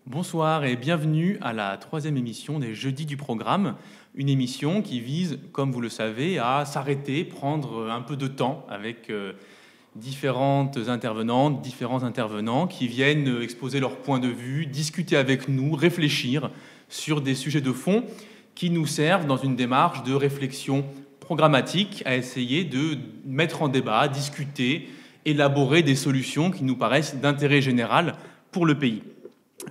Bonsoir et bienvenue à la troisième émission des Jeudis du programme, une émission qui vise, comme vous le savez, à s'arrêter, prendre un peu de temps avec différentes intervenantes, différents intervenants qui viennent exposer leur point de vue, discuter avec nous, réfléchir sur des sujets de fond qui nous servent dans une démarche de réflexion programmatique à essayer de mettre en débat, discuter, élaborer des solutions qui nous paraissent d'intérêt général pour le pays.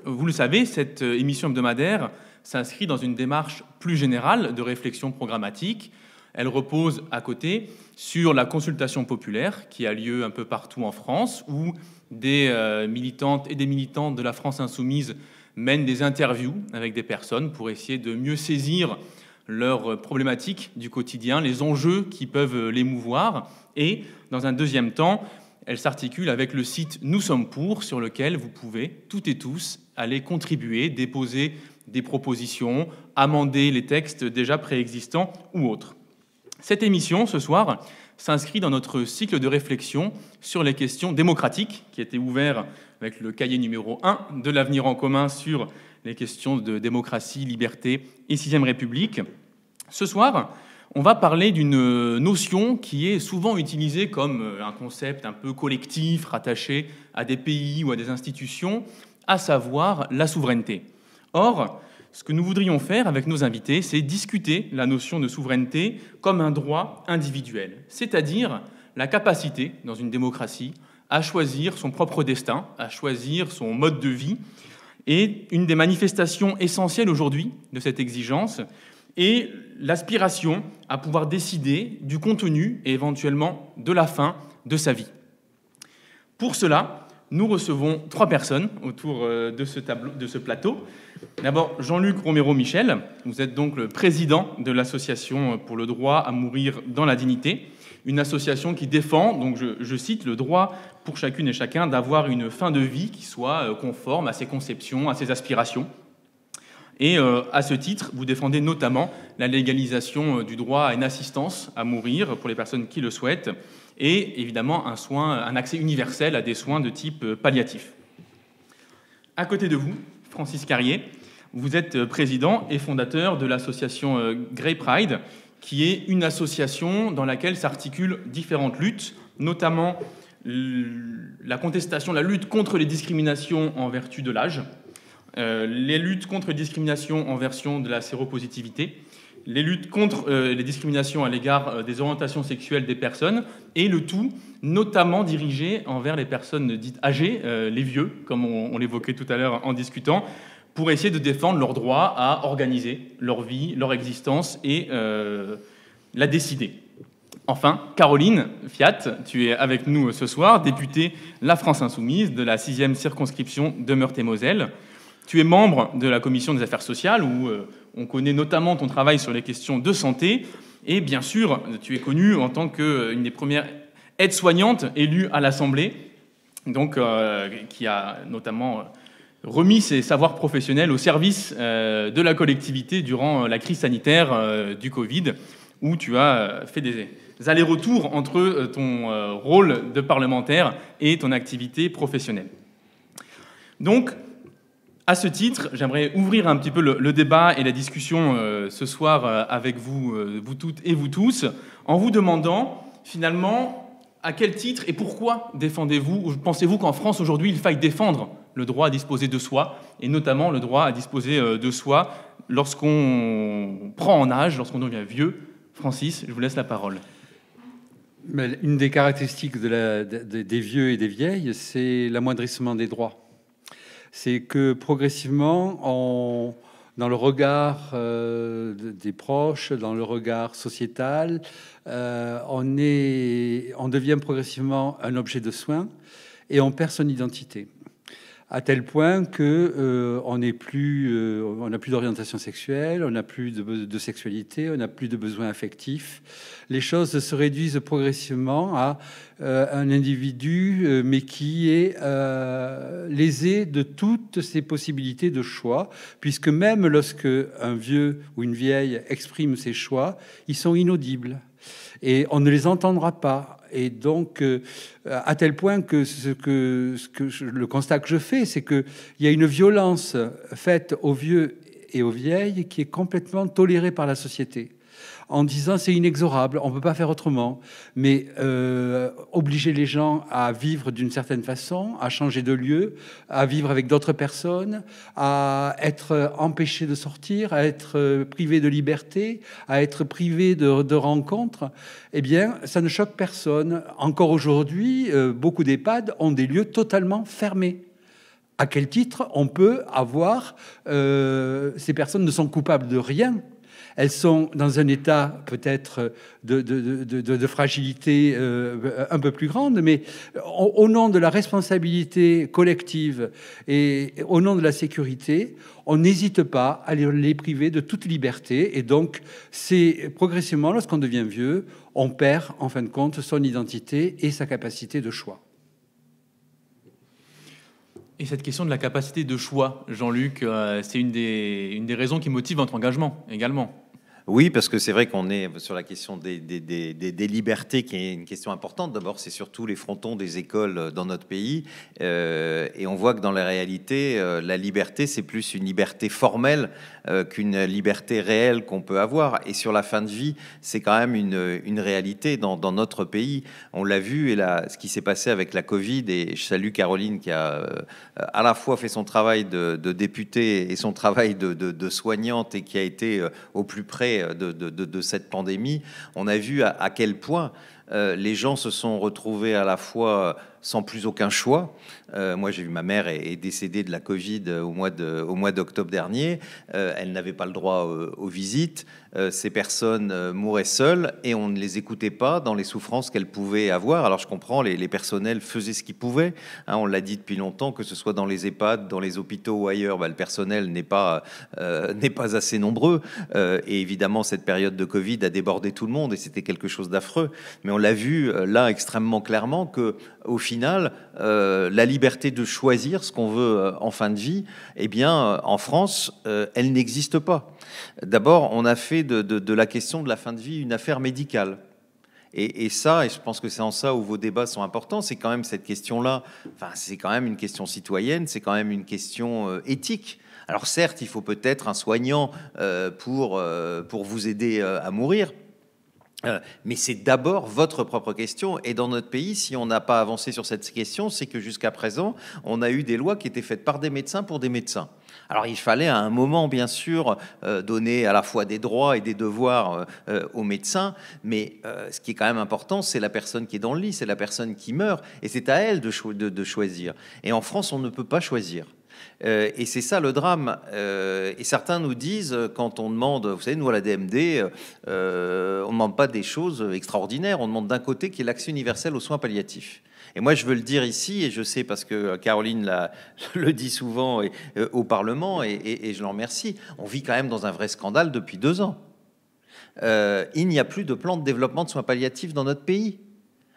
Vous le savez, cette émission hebdomadaire s'inscrit dans une démarche plus générale de réflexion programmatique. Elle repose à côté sur la consultation populaire qui a lieu un peu partout en France, où des militantes et des militants de la France insoumise mènent des interviews avec des personnes pour essayer de mieux saisir leurs problématiques du quotidien, les enjeux qui peuvent l'émouvoir. Et, dans un deuxième temps, elle s'articule avec le site Nous sommes pour, sur lequel vous pouvez, toutes et tous, aller contribuer, déposer des propositions, amender les textes déjà préexistants ou autres. Cette émission, ce soir, s'inscrit dans notre cycle de réflexion sur les questions démocratiques, qui était ouvert avec le cahier numéro 1 de l'Avenir en commun sur les questions de démocratie, liberté et 6e République. Ce soir, on va parler d'une notion qui est souvent utilisée comme un concept un peu collectif, rattaché à des pays ou à des institutions, à savoir la souveraineté. Or, ce que nous voudrions faire avec nos invités, c'est discuter la notion de souveraineté comme un droit individuel, c'est-à-dire la capacité, dans une démocratie, à choisir son propre destin, à choisir son mode de vie. Et une des manifestations essentielles aujourd'hui de cette exigence est l'aspiration à pouvoir décider du contenu et éventuellement de la fin de sa vie. Pour cela, nous recevons 3 personnes autour de ce plateau. D'abord, Jean-Luc Romero-Michel, vous êtes donc le président de l'Association pour le droit à mourir dans la dignité, une association qui défend, donc je cite, le droit pour chacune et chacun d'avoir une fin de vie qui soit conforme à ses conceptions, à ses aspirations. Et à ce titre, vous défendez notamment la légalisation du droit à une assistance à mourir pour les personnes qui le souhaitent, et évidemment un accès universel à des soins de type palliatif. À côté de vous, Francis Carrier, vous êtes président et fondateur de l'association Grey Pride, qui est une association dans laquelle s'articulent différentes luttes, notamment la contestation, la lutte contre les discriminations en vertu de l'âge, les luttes contre les discriminations en version de la séropositivité, les luttes contre les discriminations à l'égard des orientations sexuelles des personnes, et le tout notamment dirigé envers les personnes dites âgées, les vieux, comme on l'évoquait tout à l'heure en discutant, pour essayer de défendre leur droit à organiser leur vie, leur existence et la décider. Enfin, Caroline Fiat, tu es avec nous ce soir, députée La France Insoumise de la 6e circonscription de Meurthe-et-Moselle. Tu es membre de la Commission des affaires sociales, où on connaît notamment ton travail sur les questions de santé. Et bien sûr, tu es connue en tant qu'une des premières aides-soignantes élues à l'Assemblée, donc, qui a notamment remis ses savoirs professionnels au service de la collectivité durant la crise sanitaire du Covid, où tu as fait des allers-retours entre ton rôle de parlementaire et ton activité professionnelle. Donc, à ce titre, j'aimerais ouvrir un petit peu le débat et la discussion ce soir avec vous, vous toutes et vous tous, en vous demandant finalement à quel titre et pourquoi défendez-vous, ou pensez-vous qu'en France aujourd'hui il faille défendre le droit à disposer de soi, et notamment le droit à disposer de soi lorsqu'on prend en âge, lorsqu'on devient vieux. Francis, je vous laisse la parole. Mais une des caractéristiques des vieux et des vieilles, c'est l'amoindrissement des droits. C'est que progressivement, dans le regard des proches, dans le regard sociétal, on devient progressivement un objet de soin et on perd son identité. À tel point que on n'a plus d'orientation sexuelle, on n'a plus de sexualité, on n'a plus de besoins affectifs. Les choses se réduisent progressivement à un individu, mais qui est lésé de toutes ses possibilités de choix, puisque même lorsque un vieux ou une vieille exprime ses choix, ils sont inaudibles et on ne les entendra pas. Et donc, à tel point que le constat que je fais, c'est qu'il y a une violence faite aux vieux et aux vieilles qui est complètement tolérée par la société, en disant c'est inexorable, on ne peut pas faire autrement. Mais obliger les gens à vivre d'une certaine façon, à changer de lieu, à vivre avec d'autres personnes, à être empêchés de sortir, à être privés de liberté, à être privés de rencontres, eh bien, ça ne choque personne. Encore aujourd'hui, beaucoup d'EHPAD ont des lieux totalement fermés. À quel titre on peut avoir... ces personnes ne sont coupables de rien. Elles sont dans un état peut-être de fragilité un peu plus grande, mais au nom de la responsabilité collective et au nom de la sécurité, on n'hésite pas à les priver de toute liberté. Et donc, c'est progressivement, lorsqu'on devient vieux, on perd en fin de compte son identité et sa capacité de choix. Et cette question de la capacité de choix, Jean-Luc, c'est une des raisons qui motive votre engagement également. Oui, parce que c'est vrai qu'on est sur la question des libertés, qui est une question importante. D'abord, c'est surtout les frontons des écoles dans notre pays. Et on voit que dans la réalité, la liberté, c'est plus une liberté formelle qu'une liberté réelle qu'on peut avoir. Et sur la fin de vie, c'est quand même une réalité dans notre pays. On l'a vu, et là, ce qui s'est passé avec la Covid, et je salue Caroline qui a à la fois fait son travail de députée et son travail de soignante, et qui a été au plus près de cette pandémie. On a vu à quel point les gens se sont retrouvés à la fois sans plus aucun choix. Moi, j'ai vu ma mère est décédée de la Covid au mois d'octobre dernier. Elle n'avait pas le droit aux visites. Ces personnes mouraient seules et on ne les écoutait pas dans les souffrances qu'elles pouvaient avoir. Alors, je comprends, les personnels faisaient ce qu'ils pouvaient. Hein, on l'a dit depuis longtemps, que ce soit dans les EHPAD, dans les hôpitaux ou ailleurs, le personnel n'est pas assez nombreux. Et évidemment, cette période de Covid a débordé tout le monde et c'était quelque chose d'affreux. Mais on l'a vu là extrêmement clairement que, au final, la liberté de choisir ce qu'on veut en fin de vie, eh bien, en France, elle n'existe pas. D'abord, on a fait de la question de la fin de vie une affaire médicale. Et ça, et je pense que c'est en ça où vos débats sont importants, c'est quand même cette question-là, enfin, c'est quand même une question citoyenne, c'est quand même une question éthique. Alors certes, il faut peut-être un soignant pour vous aider à mourir, mais c'est d'abord votre propre question. Et dans notre pays, si on n'a pas avancé sur cette question, c'est que jusqu'à présent, on a eu des lois qui étaient faites par des médecins pour des médecins. Alors il fallait à un moment, bien sûr, donner à la fois des droits et des devoirs aux médecins, mais ce qui est quand même important, c'est la personne qui est dans le lit, c'est la personne qui meurt, et c'est à elle de choisir. Et en France, on ne peut pas choisir. Et c'est ça le drame. Et certains nous disent, quand on demande, vous savez, nous à la DMD, on ne demande pas des choses extraordinaires, on demande d'un côté qu'il y ait l'accès universel aux soins palliatifs. Et moi, je veux le dire ici, et je sais parce que Caroline le dit souvent au Parlement, et je l'en remercie, on vit quand même dans un vrai scandale depuis 2 ans. Il n'y a plus de plan de développement de soins palliatifs dans notre pays.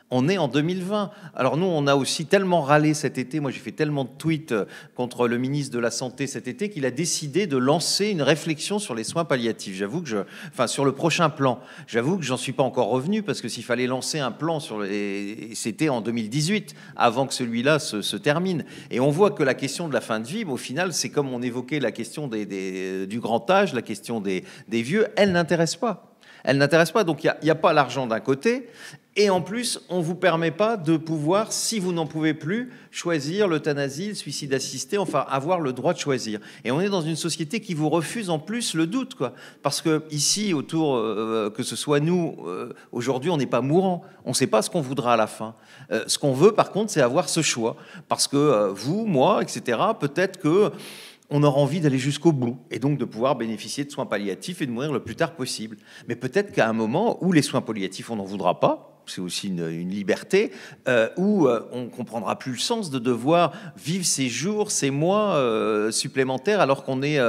On est en 2020. Alors nous, on a aussi tellement râlé cet été, moi j'ai fait tellement de tweets contre le ministre de la Santé cet été, qu'il a décidé de lancer une réflexion sur les soins palliatifs. J'avoue que sur le prochain plan, j'avoue que j'en suis pas encore revenu, parce que s'il fallait lancer un plan c'était en 2018, avant que celui-là se termine. Et on voit que la question de la fin de vie, au final, c'est comme on évoquait la question du grand âge, la question des vieux, elle n'intéresse pas. Elle n'intéresse pas, donc il n'y a pas l'argent d'un côté, et en plus, on ne vous permet pas de pouvoir, si vous n'en pouvez plus, choisir l'euthanasie, le suicide assisté, enfin avoir le droit de choisir. Et on est dans une société qui vous refuse en plus le doute, quoi. Parce que ici, autour, que ce soit nous, aujourd'hui, on n'est pas mourant, on ne sait pas ce qu'on voudra à la fin. Ce qu'on veut, par contre, c'est avoir ce choix. Parce que vous, moi, etc., peut-être que on aura envie d'aller jusqu'au bout et donc de pouvoir bénéficier de soins palliatifs et de mourir le plus tard possible. Mais peut-être qu'à un moment où les soins palliatifs, on n'en voudra pas, c'est aussi une liberté, où on comprendra plus le sens de devoir vivre ces jours, ces mois supplémentaires alors qu'on est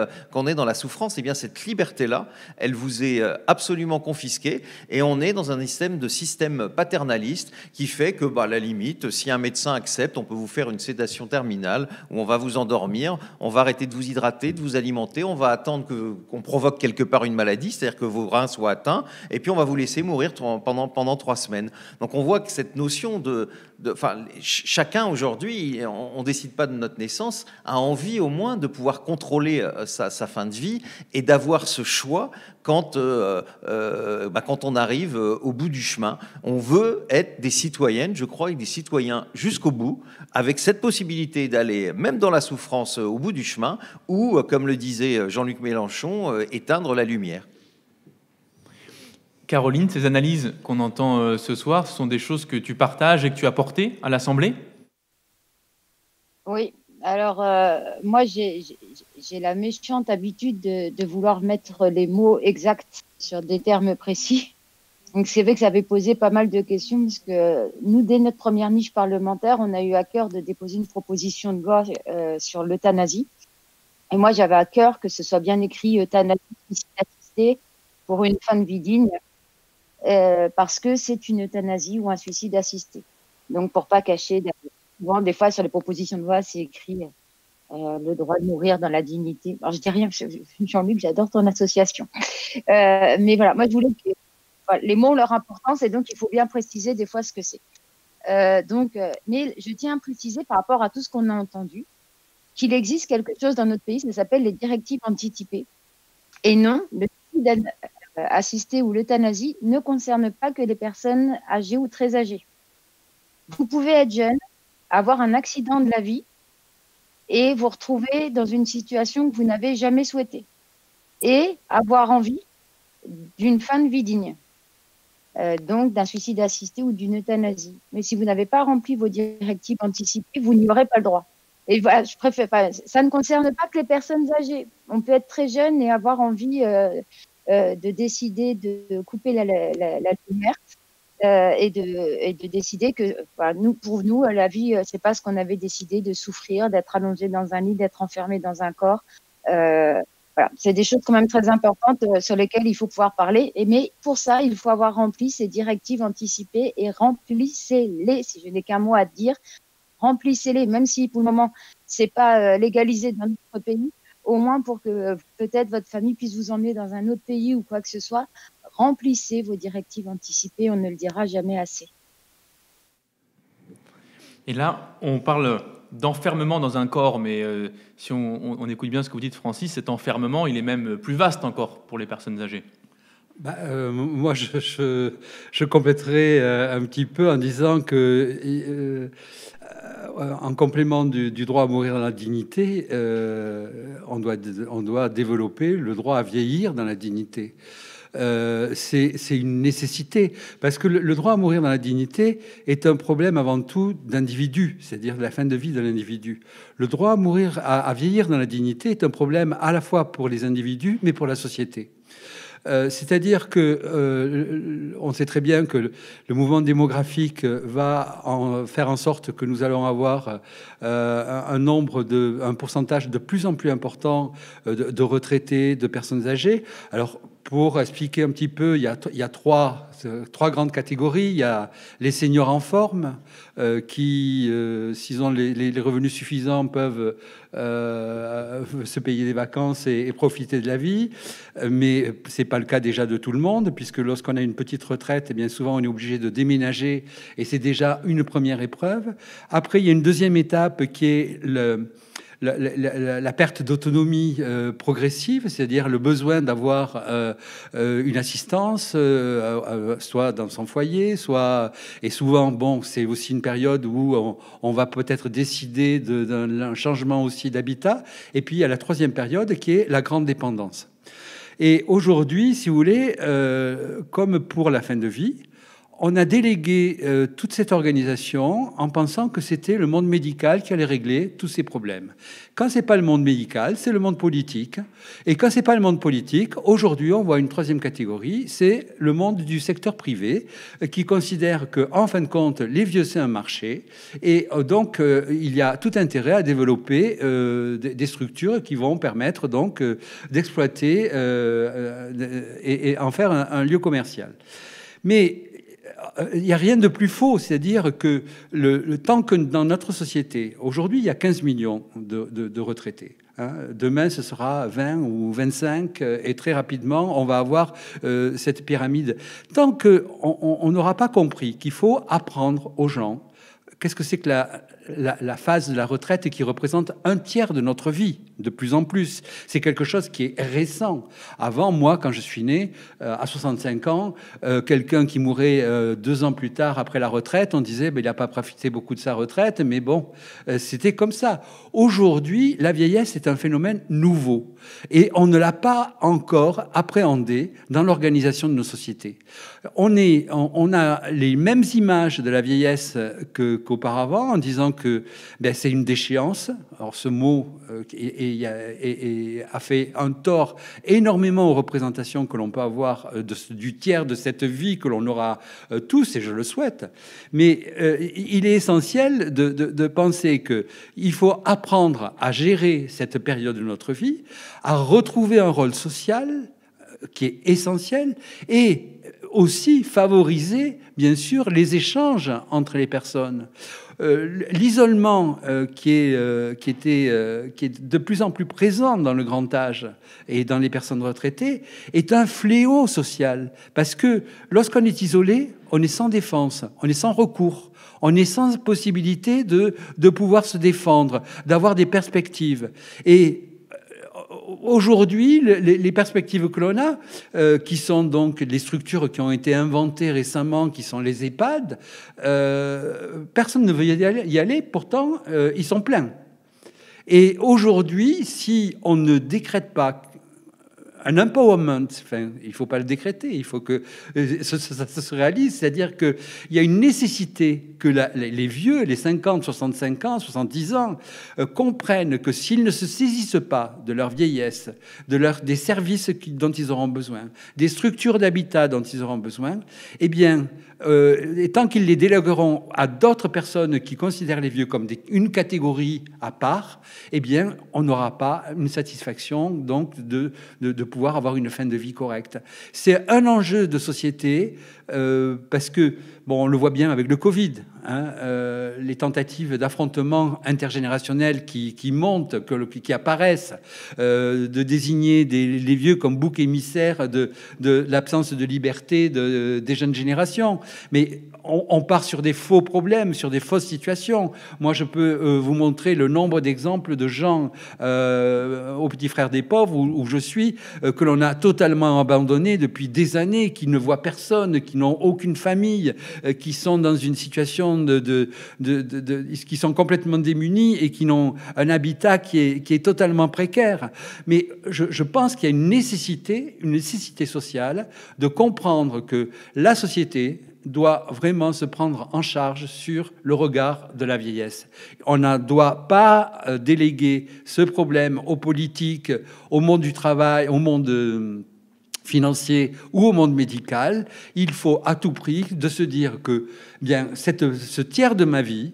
dans la souffrance. Et bien cette liberté-là, elle vous est absolument confisquée, et on est dans un système paternaliste qui fait que, à la limite, si un médecin accepte, on peut vous faire une sédation terminale où on va vous endormir, on va arrêter de vous hydrater, de vous alimenter, on va attendre qu'on provoque quelque part une maladie, c'est-à-dire que vos reins soient atteints, et puis on va vous laisser mourir pendant 3 semaines. humaine. Donc on voit que cette notion chacun aujourd'hui, on décide pas de notre naissance, a envie au moins de pouvoir contrôler sa fin de vie et d'avoir ce choix quand on arrive au bout du chemin. On veut être des citoyennes, je crois, et des citoyens jusqu'au bout, avec cette possibilité d'aller, même dans la souffrance, au bout du chemin, ou, comme le disait Jean-Luc Mélenchon, éteindre la lumière. Caroline, ces analyses qu'on entend ce soir, ce sont des choses que tu partages et que tu as portées à l'Assemblée ? Oui, alors moi j'ai la méchante habitude de vouloir mettre les mots exacts sur des termes précis. Donc c'est vrai que ça avait posé pas mal de questions parce que nous, dès notre première niche parlementaire, on a eu à cœur de déposer une proposition de loi sur l'euthanasie. Et moi j'avais à cœur que ce soit bien écrit euthanasie assistée pour une fin de vie digne. Parce que c'est une euthanasie ou un suicide assisté. Donc, pour pas cacher, souvent, des fois, sur les propositions de loi, c'est écrit le droit de mourir dans la dignité. Alors, je dis rien, Jean-Luc, j'adore ton association. Mais voilà, moi, je voulais que les mots ont leur importance et donc, il faut bien préciser des fois ce que c'est. Mais je tiens à préciser par rapport à tout ce qu'on a entendu qu'il existe quelque chose dans notre pays, ça s'appelle les directives anticipées. Et non, le suicide assisté ou l'euthanasie ne concerne pas que les personnes âgées ou très âgées. Vous pouvez être jeune, avoir un accident de la vie et vous retrouver dans une situation que vous n'avez jamais souhaitée et avoir envie d'une fin de vie digne, donc d'un suicide assisté ou d'une euthanasie. Mais si vous n'avez pas rempli vos directives anticipées, vous n'y aurez pas le droit. Et voilà, ça ne concerne pas que les personnes âgées. On peut être très jeune et avoir envie de décider de couper la lumière et de décider que pour nous la vie c'est pas ce qu'on avait décidé, de souffrir, d'être allongé dans un lit, d'être enfermé dans un corps. Voilà, c'est des choses quand même très importantes sur lesquelles il faut pouvoir parler. Mais pour ça, il faut avoir rempli ces directives anticipées et remplissez-les. Si je n'ai qu'un mot à dire, remplissez-les, même si pour le moment c'est pas légalisé dans notre pays. Au moins pour que peut-être votre famille puisse vous emmener dans un autre pays ou quoi que ce soit, remplissez vos directives anticipées, on ne le dira jamais assez. Et là, on parle d'enfermement dans un corps, mais si on écoute bien ce que vous dites, Francis, cet enfermement, il est même plus vaste encore pour les personnes âgées. Moi, je compléterai un petit peu en disant que, en complément du droit à mourir dans la dignité, on doit développer le droit à vieillir dans la dignité. C'est une nécessité, parce que le droit à mourir dans la dignité est un problème avant tout d'individu, c'est-à-dire de la fin de vie de l'individu. Le droit à vieillir dans la dignité est un problème à la fois pour les individus, mais pour la société. C'est-à-dire que on sait très bien que le mouvement démographique va faire en sorte que nous allons avoir un pourcentage de plus en plus important de retraités, de personnes âgées. Alors, pour expliquer un petit peu, il y a trois grandes catégories. Il y a les seniors en forme qui, s'ils ont les revenus suffisants, peuvent se payer des vacances et profiter de la vie. Mais c'est pas le cas déjà de tout le monde, puisque lorsqu'on a une petite retraite, eh bien souvent on est obligé de déménager et c'est déjà une première épreuve. Après, il y a une deuxième étape qui est la perte d'autonomie progressive, c'est-à-dire le besoin d'avoir une assistance, soit dans son foyer, et souvent, bon, c'est aussi une période où on va peut-être décider d'un changement aussi d'habitat. Et puis, il y a la troisième période qui est la grande dépendance. Et aujourd'hui, si vous voulez, comme pour la fin de vie, on a délégué toute cette organisation en pensant que c'était le monde médical qui allait régler tous ces problèmes. Quand c'est pas le monde médical, c'est le monde politique. Et quand c'est pas le monde politique, aujourd'hui, on voit une troisième catégorie, c'est le monde du secteur privé qui considère que, en fin de compte, les vieux, c'est un marché. Et donc, il y a tout intérêt à développer des structures qui vont permettre donc d'exploiter et en faire un lieu commercial. Mais il n'y a rien de plus faux, c'est-à-dire que le temps que dans notre société, aujourd'hui, il y a 15 millions de retraités. Hein. Demain, ce sera 20 ou 25, et très rapidement, on va avoir cette pyramide. Tant qu'on n'aura pas compris qu'il faut apprendre aux gens qu'est-ce que c'est que la phase de la retraite et qui représente un tiers de notre vie, de plus en plus. C'est quelque chose qui est récent. Avant, moi, quand je suis né, à 65 ans, quelqu'un qui mourait 2 ans plus tard après la retraite, on disait il n'a pas profité beaucoup de sa retraite, mais bon, c'était comme ça. Aujourd'hui, la vieillesse est un phénomène nouveau et on ne l'a pas encore appréhendé dans l'organisation de nos sociétés. On a les mêmes images de la vieillesse qu'auparavant, en disant que c'est une déchéance. Alors ce mot a fait un tort énormément aux représentations que l'on peut avoir du tiers de cette vie que l'on aura tous, et je le souhaite. Mais il est essentiel de penser qu'il faut apprendre à gérer cette période de notre vie, à retrouver un rôle social qui est essentiel, et aussi favoriser, bien sûr, les échanges entre les personnes. L'isolement qui est de plus en plus présent dans le grand âge et dans les personnes retraitées est un fléau social, parce que lorsqu'on est isolé, on est sans défense, on est sans recours, on est sans possibilité de pouvoir se défendre, d'avoir des perspectives. Et aujourd'hui, les perspectives que l'on a, qui sont donc les structures qui ont été inventées récemment, qui sont les EHPAD, personne ne veut y aller, pourtant ils sont pleins. Et aujourd'hui, si on ne décrète pas un empowerment, enfin, il ne faut pas le décréter, il faut que ça se réalise, c'est-à-dire qu'il y a une nécessité que les vieux, les 50, 65 ans, 70 ans, comprennent que s'ils ne se saisissent pas de leur vieillesse, des services dont ils auront besoin, des structures d'habitat dont ils auront besoin, eh bien, et tant qu'ils les délégueront à d'autres personnes qui considèrent les vieux comme une catégorie à part, eh bien, on n'aura pas une satisfaction donc de pouvoir avoir une fin de vie correcte. C'est un enjeu de société parce que, bon, on le voit bien avec le Covid, hein, les tentatives d'affrontement intergénérationnel qui montent, qui apparaissent, de désigner les vieux comme bouc émissaire de l'absence de liberté des jeunes générations. Mais on part sur des faux problèmes, sur des fausses situations. Moi, je peux vous montrer le nombre d'exemples de gens au Petit Frère des Pauvres, où je suis, que l'on a totalement abandonné depuis des années, qui ne voient personne, qui n'ont aucune famille, qui sont dans une situation qui sont complètement démunis et qui n'ont un habitat qui est totalement précaire. Mais je pense qu'il y a une nécessité sociale de comprendre que la société doit vraiment se prendre en charge sur le regard de la vieillesse. On ne doit pas déléguer ce problème aux politiques, au monde du travail, au monde financier ou au monde médical. Il faut à tout prix de se dire que bien, ce tiers de ma vie,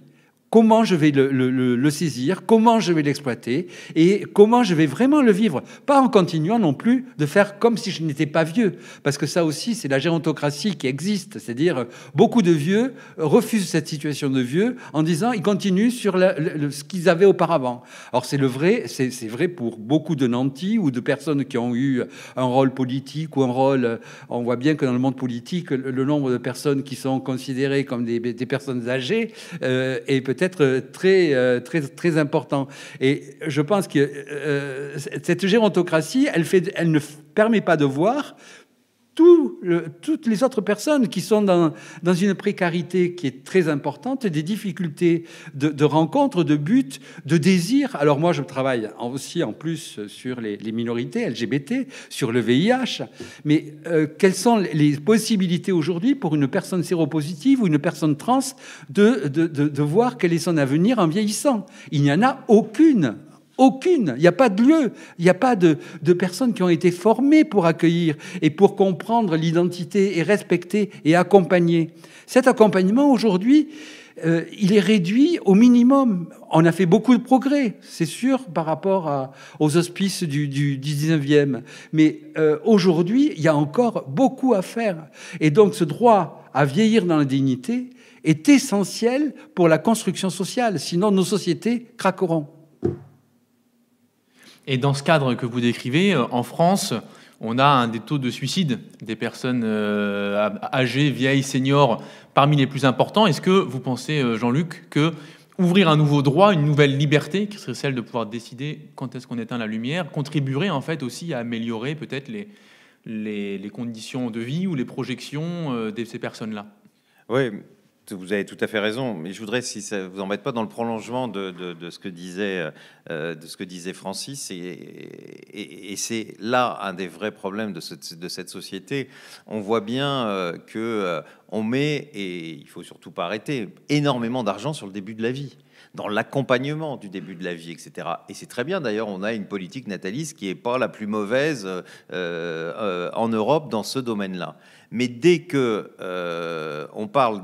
comment je vais le saisir, comment je vais l'exploiter et comment je vais vraiment le vivre. Pas en continuant non plus de faire comme si je n'étais pas vieux. Parce que ça aussi, c'est la gérontocratie qui existe. C'est-à-dire, beaucoup de vieux refusent cette situation de vieux en disant ils continuent sur ce qu'ils avaient auparavant. Alors c'est vrai pour beaucoup de nantis ou de personnes qui ont eu un rôle politique ou un rôle... On voit bien que dans le monde politique, le nombre de personnes qui sont considérées comme des personnes âgées est peut-être très important. Et je pense que cette gérontocratie, elle ne permet pas de voir toutes les autres personnes qui sont dans une précarité qui est très importante, des difficultés de rencontre, de but, de désir. Alors moi, je travaille aussi en plus sur les minorités LGBT, sur le VIH. Mais quelles sont les possibilités aujourd'hui pour une personne séropositive ou une personne trans de voir quel est son avenir en vieillissant? Il n'y en a aucune. Aucune. Il n'y a pas de lieu. Il n'y a pas de personnes qui ont été formées pour accueillir et pour comprendre l'identité et respecter et accompagner. Cet accompagnement, aujourd'hui, il est réduit au minimum. On a fait beaucoup de progrès, c'est sûr, par rapport aux hospices du 19e. Mais aujourd'hui, il y a encore beaucoup à faire. Et donc, ce droit à vieillir dans la dignité est essentiel pour la construction sociale. Sinon, nos sociétés craqueront. Et dans ce cadre que vous décrivez, en France, on a un des taux de suicide des personnes âgées, vieilles, seniors, parmi les plus importants. Est-ce que vous pensez, Jean-Luc, que ouvrir un nouveau droit, une nouvelle liberté, qui serait celle de pouvoir décider quand est-ce qu'on éteint la lumière, contribuerait en fait aussi à améliorer peut-être les conditions de vie ou les projections de ces personnes-là? Oui, vous avez tout à fait raison, mais je voudrais, si ça vous embête pas, dans le prolongement de ce que disait Francis, et c'est là un des vrais problèmes de cette société. On voit bien que on met, et il faut surtout pas arrêter, énormément d'argent sur le début de la vie, dans l'accompagnement du début de la vie, etc. Et c'est très bien, d'ailleurs, on a une politique nataliste qui n'est pas la plus mauvaise en Europe dans ce domaine-là. Mais dès que on parle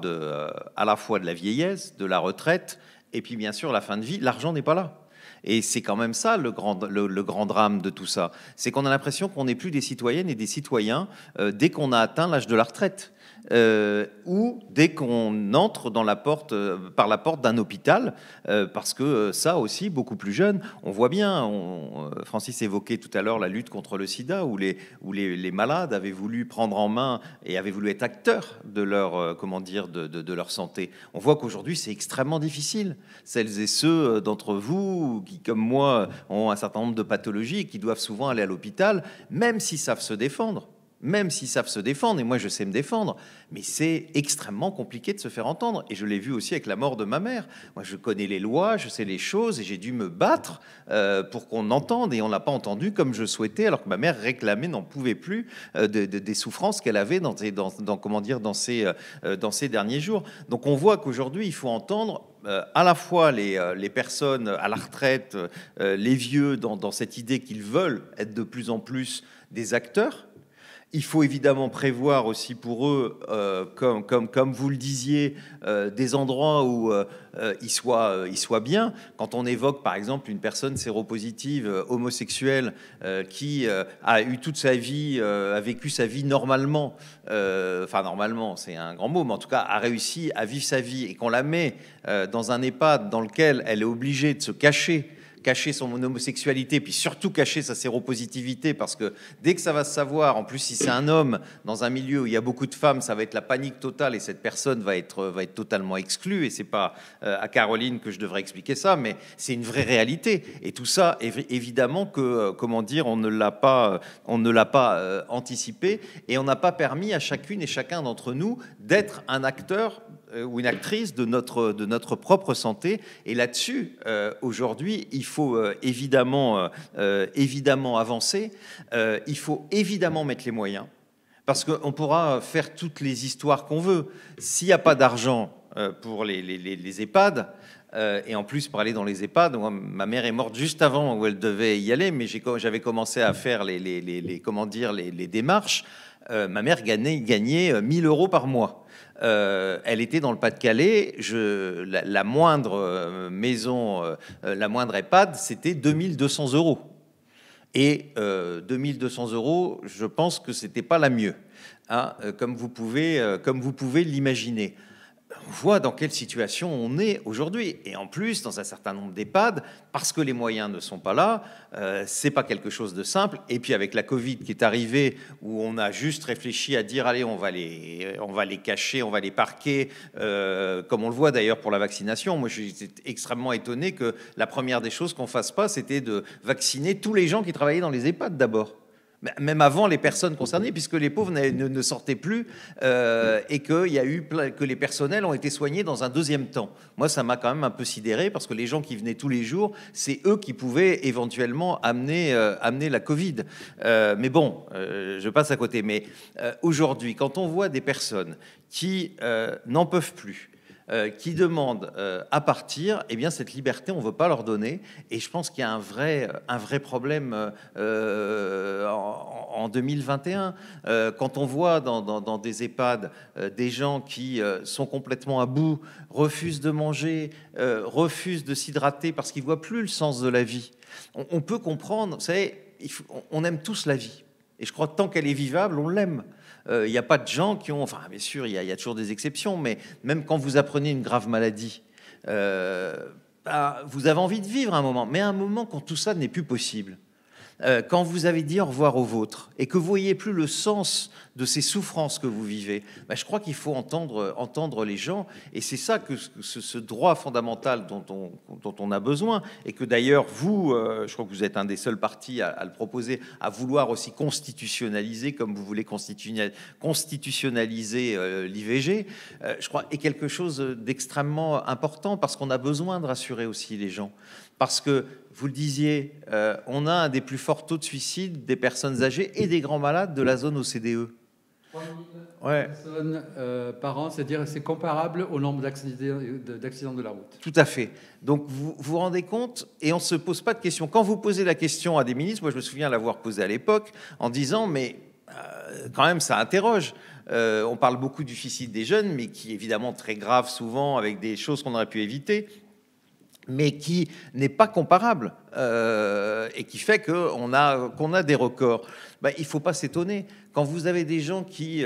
à la fois de la vieillesse, de la retraite, et puis bien sûr la fin de vie, l'argent n'est pas là. Et c'est quand même ça le grand drame de tout ça. C'est qu'on a l'impression qu'on n'est plus des citoyennes et des citoyens dès qu'on a atteint l'âge de la retraite. Ou dès qu'on entre par la porte d'un hôpital, parce que ça aussi, beaucoup plus jeune, on voit bien, Francis évoquait tout à l'heure la lutte contre le sida, où les malades avaient voulu prendre en main et avaient voulu être acteurs de leur, de leur santé. On voit qu'aujourd'hui, c'est extrêmement difficile. Celles et ceux d'entre vous qui, comme moi, ont un certain nombre de pathologies et qui doivent souvent aller à l'hôpital, même s'ils savent se défendre, et moi je sais me défendre, mais c'est extrêmement compliqué de se faire entendre. Et je l'ai vu aussi avec la mort de ma mère. Moi je connais les lois, je sais les choses, et j'ai dû me battre pour qu'on entende, et on l'a pas entendu comme je souhaitais, alors que ma mère réclamait, n'en pouvait plus des souffrances qu'elle avait dans ces derniers jours. Donc on voit qu'aujourd'hui il faut entendre à la fois les personnes à la retraite, les vieux, dans cette idée qu'ils veulent être de plus en plus des acteurs. Il faut évidemment prévoir aussi pour eux, comme vous le disiez, des endroits où ils soient bien. Quand on évoque par exemple une personne séropositive homosexuelle qui a eu toute sa vie, a vécu sa vie normalement, enfin normalement c'est un grand mot, mais en tout cas a réussi à vivre sa vie, et qu'on la met dans un EHPAD dans lequel elle est obligée de se cacher son homosexualité, puis surtout cacher sa séropositivité, parce que dès que ça va se savoir, en plus si c'est un homme dans un milieu où il y a beaucoup de femmes, ça va être la panique totale, et cette personne va être totalement exclue. Et c'est pas à Caroline que je devrais expliquer ça, mais c'est une vraie réalité. Et tout ça, évidemment que on ne l'a pas anticipé, et on n'a pas permis à chacune et chacun d'entre nous d'être un acteur ou une actrice de notre propre santé. Et là-dessus, aujourd'hui, il faut évidemment avancer. Il faut évidemment mettre les moyens, parce qu'on pourra faire toutes les histoires qu'on veut. S'il n'y a pas d'argent pour les EHPAD, et en plus pour aller dans les EHPAD, moi, ma mère est morte juste avant où elle devait y aller, mais j'avais commencé à faire les démarches. Ma mère gagnait 1 000 € par mois. Elle était dans le Pas-de-Calais. La moindre maison, la moindre EHPAD, c'était 2 200 €. Et 2 200 €, je pense que c'était pas la mieux, hein, comme vous pouvez l'imaginer. On voit dans quelle situation on est aujourd'hui. Et en plus, dans un certain nombre d'EHPAD, parce que les moyens ne sont pas là, c'est pas quelque chose de simple. Et puis avec la Covid qui est arrivée, où on a juste réfléchi à dire allez, on va les cacher, on va les parquer, comme on le voit d'ailleurs pour la vaccination. Moi, j'étais extrêmement étonné que la première des choses qu'on fasse pas, c'était de vacciner tous les gens qui travaillaient dans les EHPAD d'abord. Même avant les personnes concernées, puisque les pauvres ne sortaient plus, et que les personnels ont été soignés dans un deuxième temps. Moi, ça m'a quand même un peu sidéré, parce que les gens qui venaient tous les jours, c'est eux qui pouvaient éventuellement amener la Covid. Mais bon, je passe à côté. Mais aujourd'hui, quand on voit des personnes qui n'en peuvent plus, qui demandent à partir, eh bien cette liberté, on ne veut pas leur donner. Et je pense qu'il y a un vrai problème en 2021. Quand on voit dans des EHPAD des gens qui sont complètement à bout, refusent de manger, refusent de s'hydrater parce qu'ils ne voient plus le sens de la vie, on peut comprendre. Vous savez, on aime tous la vie. Et je crois que tant qu'elle est vivable, on l'aime. Il n'y a pas de gens qui ont... Enfin, bien sûr, il y a toujours des exceptions, mais même quand vous apprenez une grave maladie, vous avez envie de vivre un moment. Mais à un moment, quand tout ça n'est plus possible, quand vous avez dit au revoir au vôtre et que vous voyez plus le sens de ces souffrances que vous vivez, je crois qu'il faut entendre les gens. Et c'est ça que ce droit fondamental dont on a besoin, et que d'ailleurs vous, je crois que vous êtes un des seuls partis à le proposer, à vouloir aussi constitutionnaliser, comme vous voulez constitutionnaliser l'IVG, je crois, est quelque chose d'extrêmement important, parce qu'on a besoin de rassurer aussi les gens. Parce que, vous le disiez, on a un des plus forts taux de suicide des personnes âgées et des grands malades de la zone OCDE. 3 000 Ouais. personnes par an, c'est-à-dire c'est comparable au nombre d'accidents de la route. Tout à fait. Donc vous vous rendez compte, et on ne se pose pas de questions. Quand vous posez la question à des ministres, moi je me souviens l'avoir posée à l'époque, en disant, mais quand même ça interroge. On parle beaucoup du suicide des jeunes, mais qui est évidemment très grave souvent, avec des choses qu'on aurait pu éviter, mais qui n'est pas comparable, et qui fait qu'on a des records. Il ne faut pas s'étonner. Quand vous avez des gens qui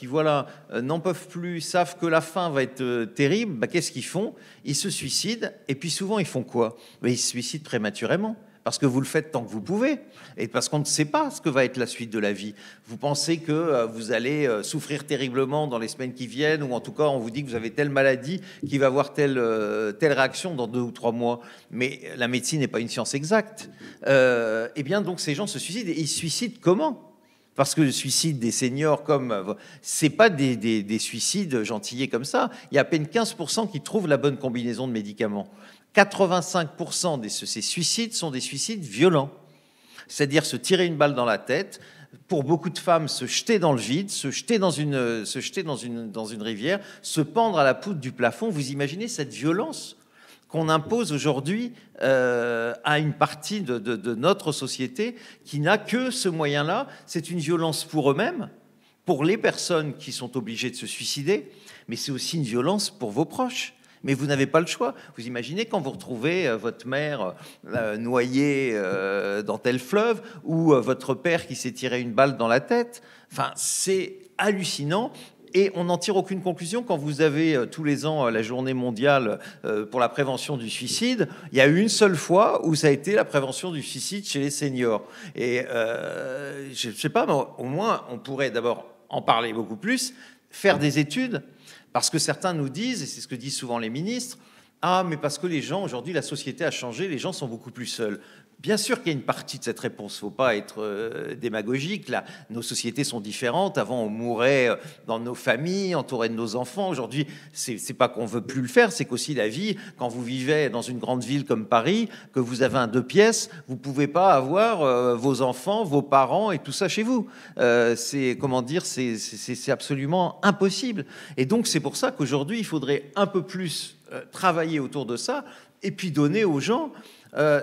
voilà, n'en peuvent plus, savent que la fin va être terrible, qu'est-ce qu'ils font? Ils se suicident, et puis souvent ils font quoi? Ils se suicident prématurément. Parce que vous le faites tant que vous pouvez, et parce qu'on ne sait pas ce que va être la suite de la vie. Vous pensez que vous allez souffrir terriblement dans les semaines qui viennent, ou en tout cas on vous dit que vous avez telle maladie qui va avoir telle réaction dans 2 ou 3 mois. Mais la médecine n'est pas une science exacte. Eh bien donc ces gens se suicident, et ils se suicident comment? Parce que le suicide des seniors, c'est pas des suicides gentillés comme ça. Il y a à peine 15% qui trouvent la bonne combinaison de médicaments. 85% de ces suicides sont des suicides violents. C'est-à-dire se tirer une balle dans la tête. Pour beaucoup de femmes, se jeter dans le vide, se jeter dans une rivière, se pendre à la poutre du plafond. Vous imaginez cette violence qu'on impose aujourd'hui à une partie de notre société qui n'a que ce moyen-là. C'est une violence pour eux-mêmes, pour les personnes qui sont obligées de se suicider, mais c'est aussi une violence pour vos proches. Mais vous n'avez pas le choix. Vous imaginez quand vous retrouvez votre mère noyée dans tel fleuve, ou votre père qui s'est tiré une balle dans la tête. Enfin, c'est hallucinant. Et on n'en tire aucune conclusion. Quand vous avez tous les ans la journée mondiale pour la prévention du suicide, il y a eu une seule fois où ça a été la prévention du suicide chez les seniors. Et je ne sais pas, mais au moins on pourrait d'abord en parler beaucoup plus, faire des études. Parce que certains nous disent, et c'est ce que disent souvent les ministres, mais parce que les gens, aujourd'hui, la société a changé, les gens sont beaucoup plus seuls. Bien sûr qu'il y a une partie de cette réponse, il ne faut pas être démagogique. Là, nos sociétés sont différentes. Avant, on mourait dans nos familles, entouré de nos enfants. Aujourd'hui, c'est pas qu'on veut plus le faire, c'est qu'aussi la vie, quand vous vivez dans une grande ville comme Paris, que vous avez un 2 pièces, vous pouvez pas avoir vos enfants, vos parents et tout ça chez vous. C'est absolument impossible. Et donc, c'est pour ça qu'aujourd'hui, il faudrait un peu plus travailler autour de ça, et puis donner aux gens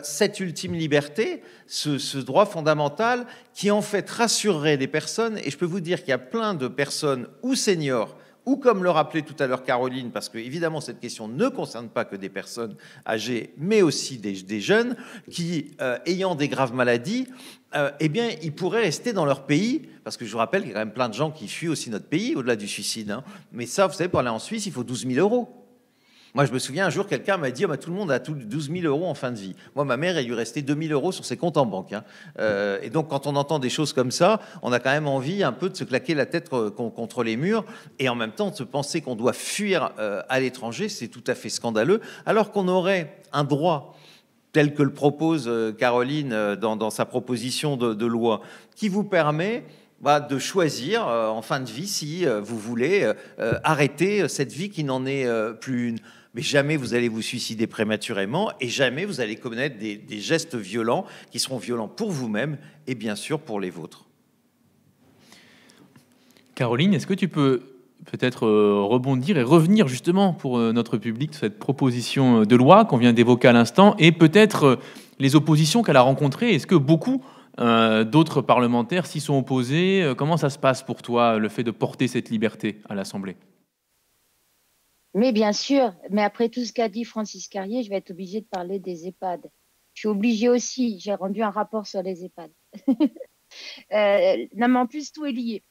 cette ultime liberté, ce droit fondamental qui en fait rassurerait les personnes. Et je peux vous dire qu'il y a plein de personnes, ou seniors, ou comme le rappelait tout à l'heure Caroline, parce que évidemment cette question ne concerne pas que des personnes âgées, mais aussi des jeunes qui, ayant des graves maladies, eh bien, ils pourraient rester dans leur pays, parce que je vous rappelle qu'il y a quand même plein de gens qui fuient aussi notre pays, au-delà du suicide. Hein. Mais ça, vous savez, pour aller en Suisse, il faut 12 000 €. Moi, je me souviens, un jour, quelqu'un m'a dit tout le monde a 12 000 € en fin de vie. Moi, ma mère, il lui restait 2 000 € sur ses comptes en banque. Hein. Et donc, quand on entend des choses comme ça, on a quand même envie un peu de se claquer la tête contre les murs. Et en même temps, de se penser qu'on doit fuir à l'étranger, c'est tout à fait scandaleux. Alors qu'on aurait un droit tel que le propose Caroline dans sa proposition de loi, qui vous permet de choisir en fin de vie si vous voulez arrêter cette vie qui n'en est plus une. Mais jamais vous allez vous suicider prématurément, et jamais vous allez commettre des gestes violents qui seront violents pour vous-même et bien sûr pour les vôtres. Caroline, est-ce que tu peux peut-être rebondir et revenir justement pour notre public sur cette proposition de loi qu'on vient d'évoquer à l'instant et peut-être les oppositions qu'elle a rencontrées. Est-ce que beaucoup d'autres parlementaires s'y sont opposés? Comment ça se passe pour toi, le fait de porter cette liberté à l'Assemblée? Mais bien sûr, mais après tout ce qu'a dit Francis Carrier, je vais être obligée de parler des EHPAD. Je suis obligée aussi, j'ai rendu un rapport sur les EHPAD. Non, mais en plus, tout est lié.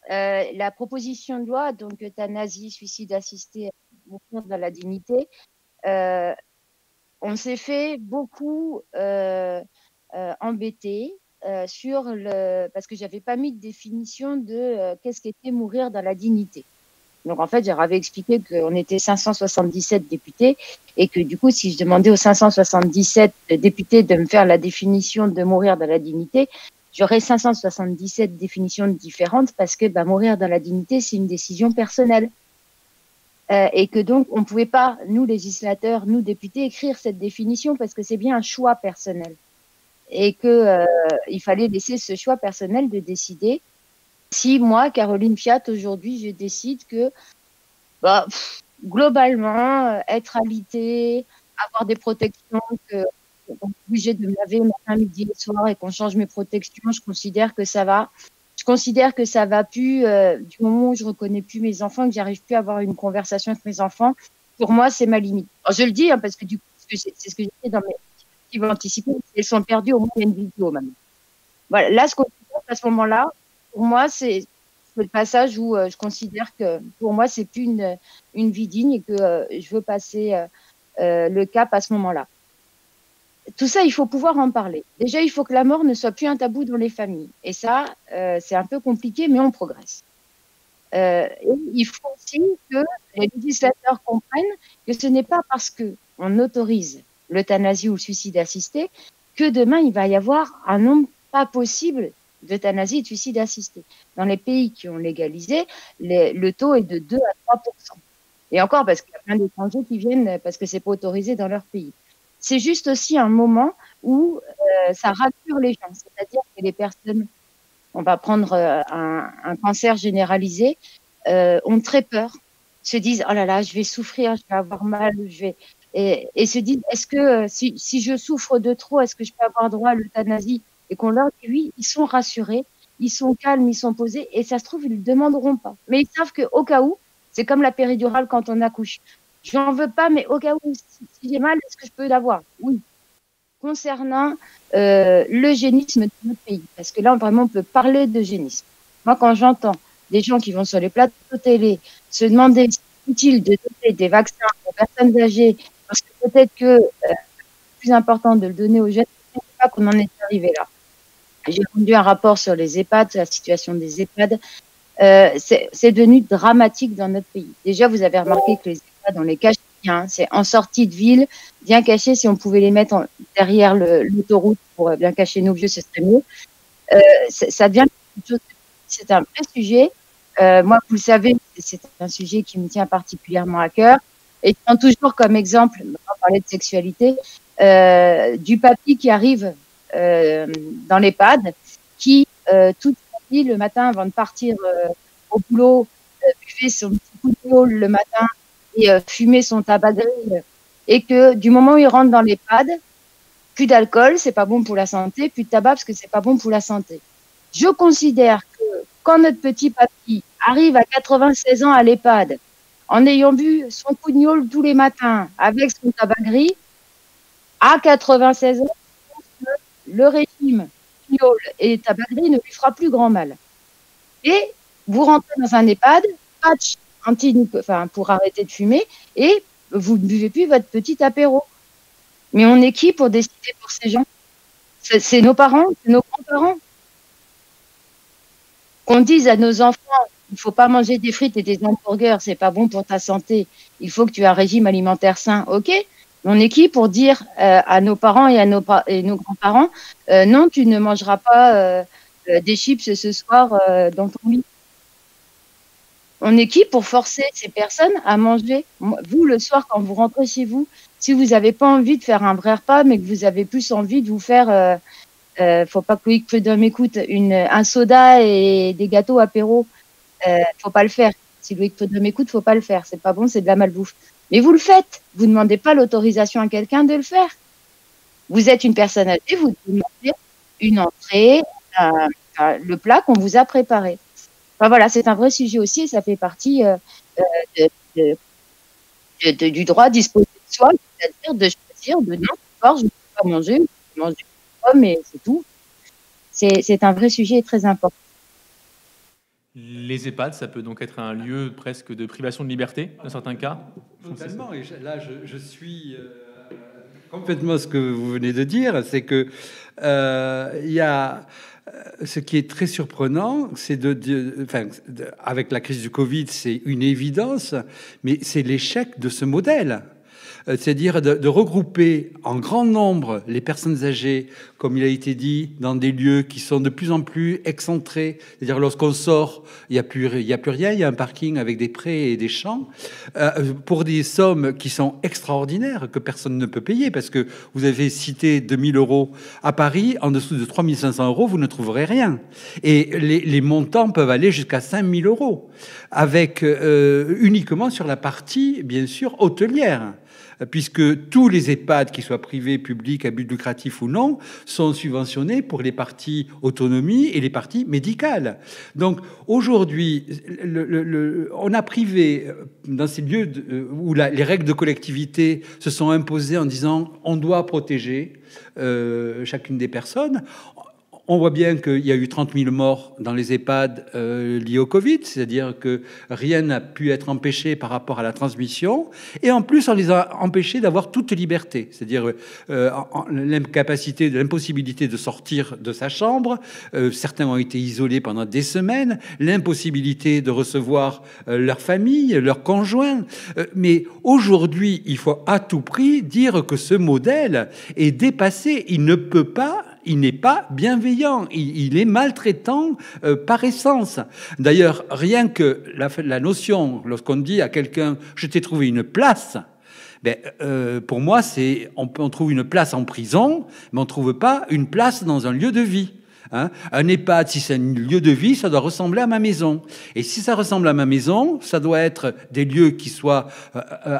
La proposition de loi, donc euthanasie, suicide assisté, mourir dans la dignité, on s'est fait beaucoup embêter parce que j'avais pas mis de définition de qu'est-ce qu'était mourir dans la dignité. Donc, en fait, j'avais expliqué qu'on était 577 députés et que du coup, si je demandais aux 577 députés de me faire la définition de mourir dans la dignité, j'aurais 577 définitions différentes parce que mourir dans la dignité, c'est une décision personnelle. Et que donc, on ne pouvait pas, nous, législateurs, nous, députés, écrire cette définition parce que c'est bien un choix personnel. Et qu'il fallait laisser ce choix personnel de décider. Si moi, Caroline Fiat, aujourd'hui, je décide que globalement, être alitée, avoir des protections, qu'on est obligé de me laver matin, midi et soir et qu'on change mes protections, je considère que ça va. Je considère que ça va plus du moment où je reconnais plus mes enfants, que j'arrive plus à avoir une conversation avec mes enfants. Pour moi, c'est ma limite. Alors, je le dis parce que du coup, c'est ce que j'ai fait dans mes qui vont anticiper. Elles sont perdues, au moins il y a une vidéo maintenant. Voilà, là, ce qu'on fait à ce moment-là, pour moi, c'est le passage où je considère que pour moi, c'est plus une vie digne et que je veux passer le cap à ce moment-là. Tout ça, il faut pouvoir en parler. Déjà, il faut que la mort ne soit plus un tabou dans les familles. Et ça, c'est un peu compliqué, mais on progresse. Et il faut aussi que les législateurs comprennent que ce n'est pas parce qu'on autorise l'euthanasie ou le suicide assisté que demain, il va y avoir un nombre pas possible d'euthanasie et de suicide assisté. Dans les pays qui ont légalisé, le taux est de 2 à 3%. Et encore, parce qu'il y a plein d'étrangers qui viennent parce que c'est pas autorisé dans leur pays. C'est juste aussi un moment où ça rassure les gens. C'est-à-dire que les personnes, on va prendre un cancer généralisé, ont très peur, se disent « Oh là là, je vais souffrir, je vais avoir mal, et se disent « Est-ce que si je souffre de trop, est-ce que je peux avoir droit à l'euthanasie ?» Et qu'on leur dit oui, ils sont rassurés, ils sont calmes, ils sont posés, et ça se trouve, ils ne le demanderont pas. Mais ils savent qu'au cas où, c'est comme la péridurale quand on accouche. J'en veux pas, mais au cas où, si j'ai mal, est-ce que je peux l'avoir? Oui. Concernant l'eugénisme de notre pays, parce que là, vraiment, on peut parler d'eugénisme. Moi, quand j'entends des gens qui vont sur les plateaux télé se demander si c'est utile de donner des vaccins aux personnes âgées, parce que peut-être que c'est plus important de le donner aux jeunes, je ne sais pas qu'on en est arrivé là. J'ai rendu un rapport sur les EHPAD, sur la situation des EHPAD. C'est devenu dramatique dans notre pays. Déjà, vous avez remarqué que les EHPAD, on les cache bien. C'est en sortie de ville, bien cachés. Si on pouvait les mettre derrière l'autoroute pour bien cacher nos vieux, ce serait mieux. Ça devient quelque chose. C'est un vrai sujet. Moi, vous le savez, c'est un sujet qui me tient particulièrement à cœur. Et je prends toujours comme exemple, on va parler de sexualité, du papy qui arrive dans l'EHPAD, qui toute sa vie, le matin, avant de partir au boulot, buvait son petit coup de gueule le matin et fumait son tabac gris, et que du moment où il rentre dans l'EHPAD, plus d'alcool, c'est pas bon pour la santé, plus de tabac parce que c'est pas bon pour la santé. Je considère que quand notre petit papy arrive à 96 ans à l'EHPAD, en ayant bu son coup de gueule tous les matins avec son tabac gris, à 96 ans, le régime fignol et tabac-gris ne lui fera plus grand mal. Et vous rentrez dans un EHPAD, patch pour arrêter de fumer, et vous ne buvez plus votre petit apéro. Mais on est qui pour décider pour ces gens? C'est nos parents, c'est nos grands-parents. Qu'on dise à nos enfants, il ne faut pas manger des frites et des hamburgers, c'est pas bon pour ta santé, il faut que tu aies un régime alimentaire sain, ok? On est qui pour dire à nos parents et à nos grands-parents, non, tu ne mangeras pas des chips ce soir dans ton lit. On est qui pour forcer ces personnes à manger? Vous, le soir, quand vous rentrez chez vous, si vous n'avez pas envie de faire un vrai repas, mais que vous avez plus envie de vous faire, faut pas que Loïc Prudhomme m'écoute, un soda et des gâteaux apéro, faut pas le faire. Si Loïc Podre m'écoute, faut pas le faire. C'est pas bon, c'est de la malbouffe. Mais vous le faites. Vous ne demandez pas l'autorisation à quelqu'un de le faire. Vous êtes une personne âgée, vous demandez une entrée, le plat qu'on vous a préparé. Enfin, voilà, c'est un vrai sujet aussi et ça fait partie du droit à disposer de soi, c'est-à-dire de choisir de non, je ne peux pas manger, je peux manger mais c'est tout. C'est un vrai sujet et très important. Les EHPAD, ça peut donc être un lieu presque de privation de liberté, dans certains cas. Totalement. Et là, je suis complètement ce que vous venez de dire. C'est que il y a ce qui est très surprenant, c'est avec la crise du Covid, c'est une évidence, mais c'est l'échec de ce modèle. C'est-à-dire de regrouper en grand nombre les personnes âgées, comme il a été dit, dans des lieux qui sont de plus en plus excentrés. C'est-à-dire lorsqu'on sort, il n'y a plus rien, il y a un parking avec des prés et des champs, pour des sommes qui sont extraordinaires, que personne ne peut payer, parce que vous avez cité 2 000 € à Paris, en dessous de 3 500 €, vous ne trouverez rien. Et les montants peuvent aller jusqu'à 5 000 €, avec uniquement sur la partie, bien sûr, hôtelière, puisque tous les EHPAD, qu'ils soient privés, publics, à but lucratif ou non, sont subventionnés pour les parties autonomie et les parties médicales. Donc aujourd'hui, on a privé, dans ces lieux où les règles de collectivité se sont imposées en disant on doit protéger chacune des personnes. On voit bien qu'il y a eu 30 000 morts dans les EHPAD liés au Covid, c'est-à-dire que rien n'a pu être empêché par rapport à la transmission. Et en plus, on les a empêchés d'avoir toute liberté, c'est-à-dire l'impossibilité de sortir de sa chambre. Certains ont été isolés pendant des semaines, l'impossibilité de recevoir leur famille, leurs conjoints. Mais aujourd'hui, il faut à tout prix dire que ce modèle est dépassé. Il n'est pas bienveillant, il est maltraitant par essence. D'ailleurs, rien que la notion, lorsqu'on dit à quelqu'un « je t'ai trouvé une place », pour moi, on trouve une place en prison, mais on ne trouve pas une place dans un lieu de vie. Un EHPAD, si c'est un lieu de vie, ça doit ressembler à ma maison. Et si ça ressemble à ma maison, ça doit être des lieux qui soient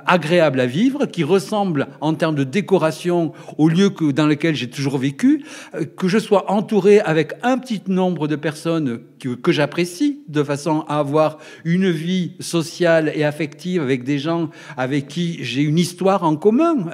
agréables à vivre, qui ressemblent en termes de décoration aux lieux dans lesquels j'ai toujours vécu, que je sois entouré avec un petit nombre de personnes que j'apprécie, de façon à avoir une vie sociale et affective avec des gens avec qui j'ai une histoire en commun.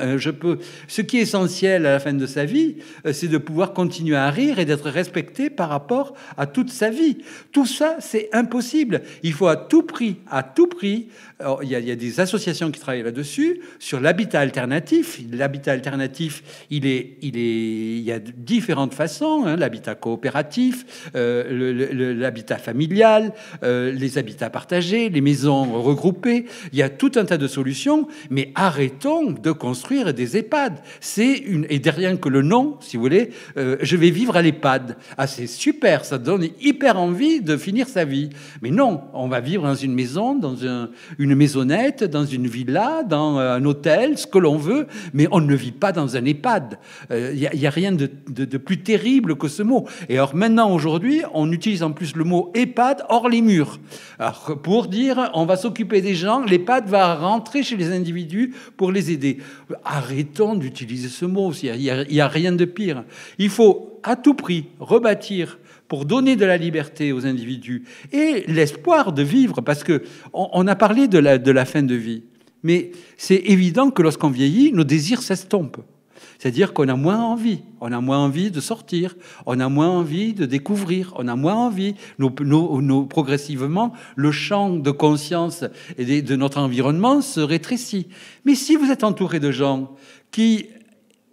Ce qui est essentiel à la fin de sa vie, c'est de pouvoir continuer à rire et d'être respecté par rapport à toute sa vie. Tout ça, c'est impossible. Il faut à tout prix, il y a des associations qui travaillent là-dessus, sur l'habitat alternatif. L'habitat alternatif, il y a différentes façons, l'habitat coopératif, l'habitat familial, les habitats partagés, les maisons regroupées. Il y a tout un tas de solutions, mais arrêtons de construire des EHPAD. Et derrière que le nom, si vous voulez, je vais vivre à l'EHPAD. Ah, c'est super, ça donne hyper envie de finir sa vie. Mais non, on va vivre dans une maison, dans une maisonnette, dans une villa, dans un hôtel, ce que l'on veut, mais on ne vit pas dans un EHPAD. Il y a rien de plus terrible que ce mot. Et alors maintenant, aujourd'hui, on utilise en plus le mot EHPAD hors les murs. Alors, pour dire, on va s'occuper des gens, l'EHPAD va rentrer chez les individus pour les aider. Arrêtons d'utiliser ce mot, il y a rien de pire. Il faut à tout prix rebâtir pour donner de la liberté aux individus et l'espoir de vivre, parce que on a parlé de la fin de vie, mais c'est évident que lorsqu'on vieillit, nos désirs s'estompent. C'est-à-dire qu'on a moins envie de sortir, on a moins envie de découvrir, on a moins envie, progressivement, le champ de conscience et de notre environnement se rétrécit. Mais si vous êtes entouré de gens qui,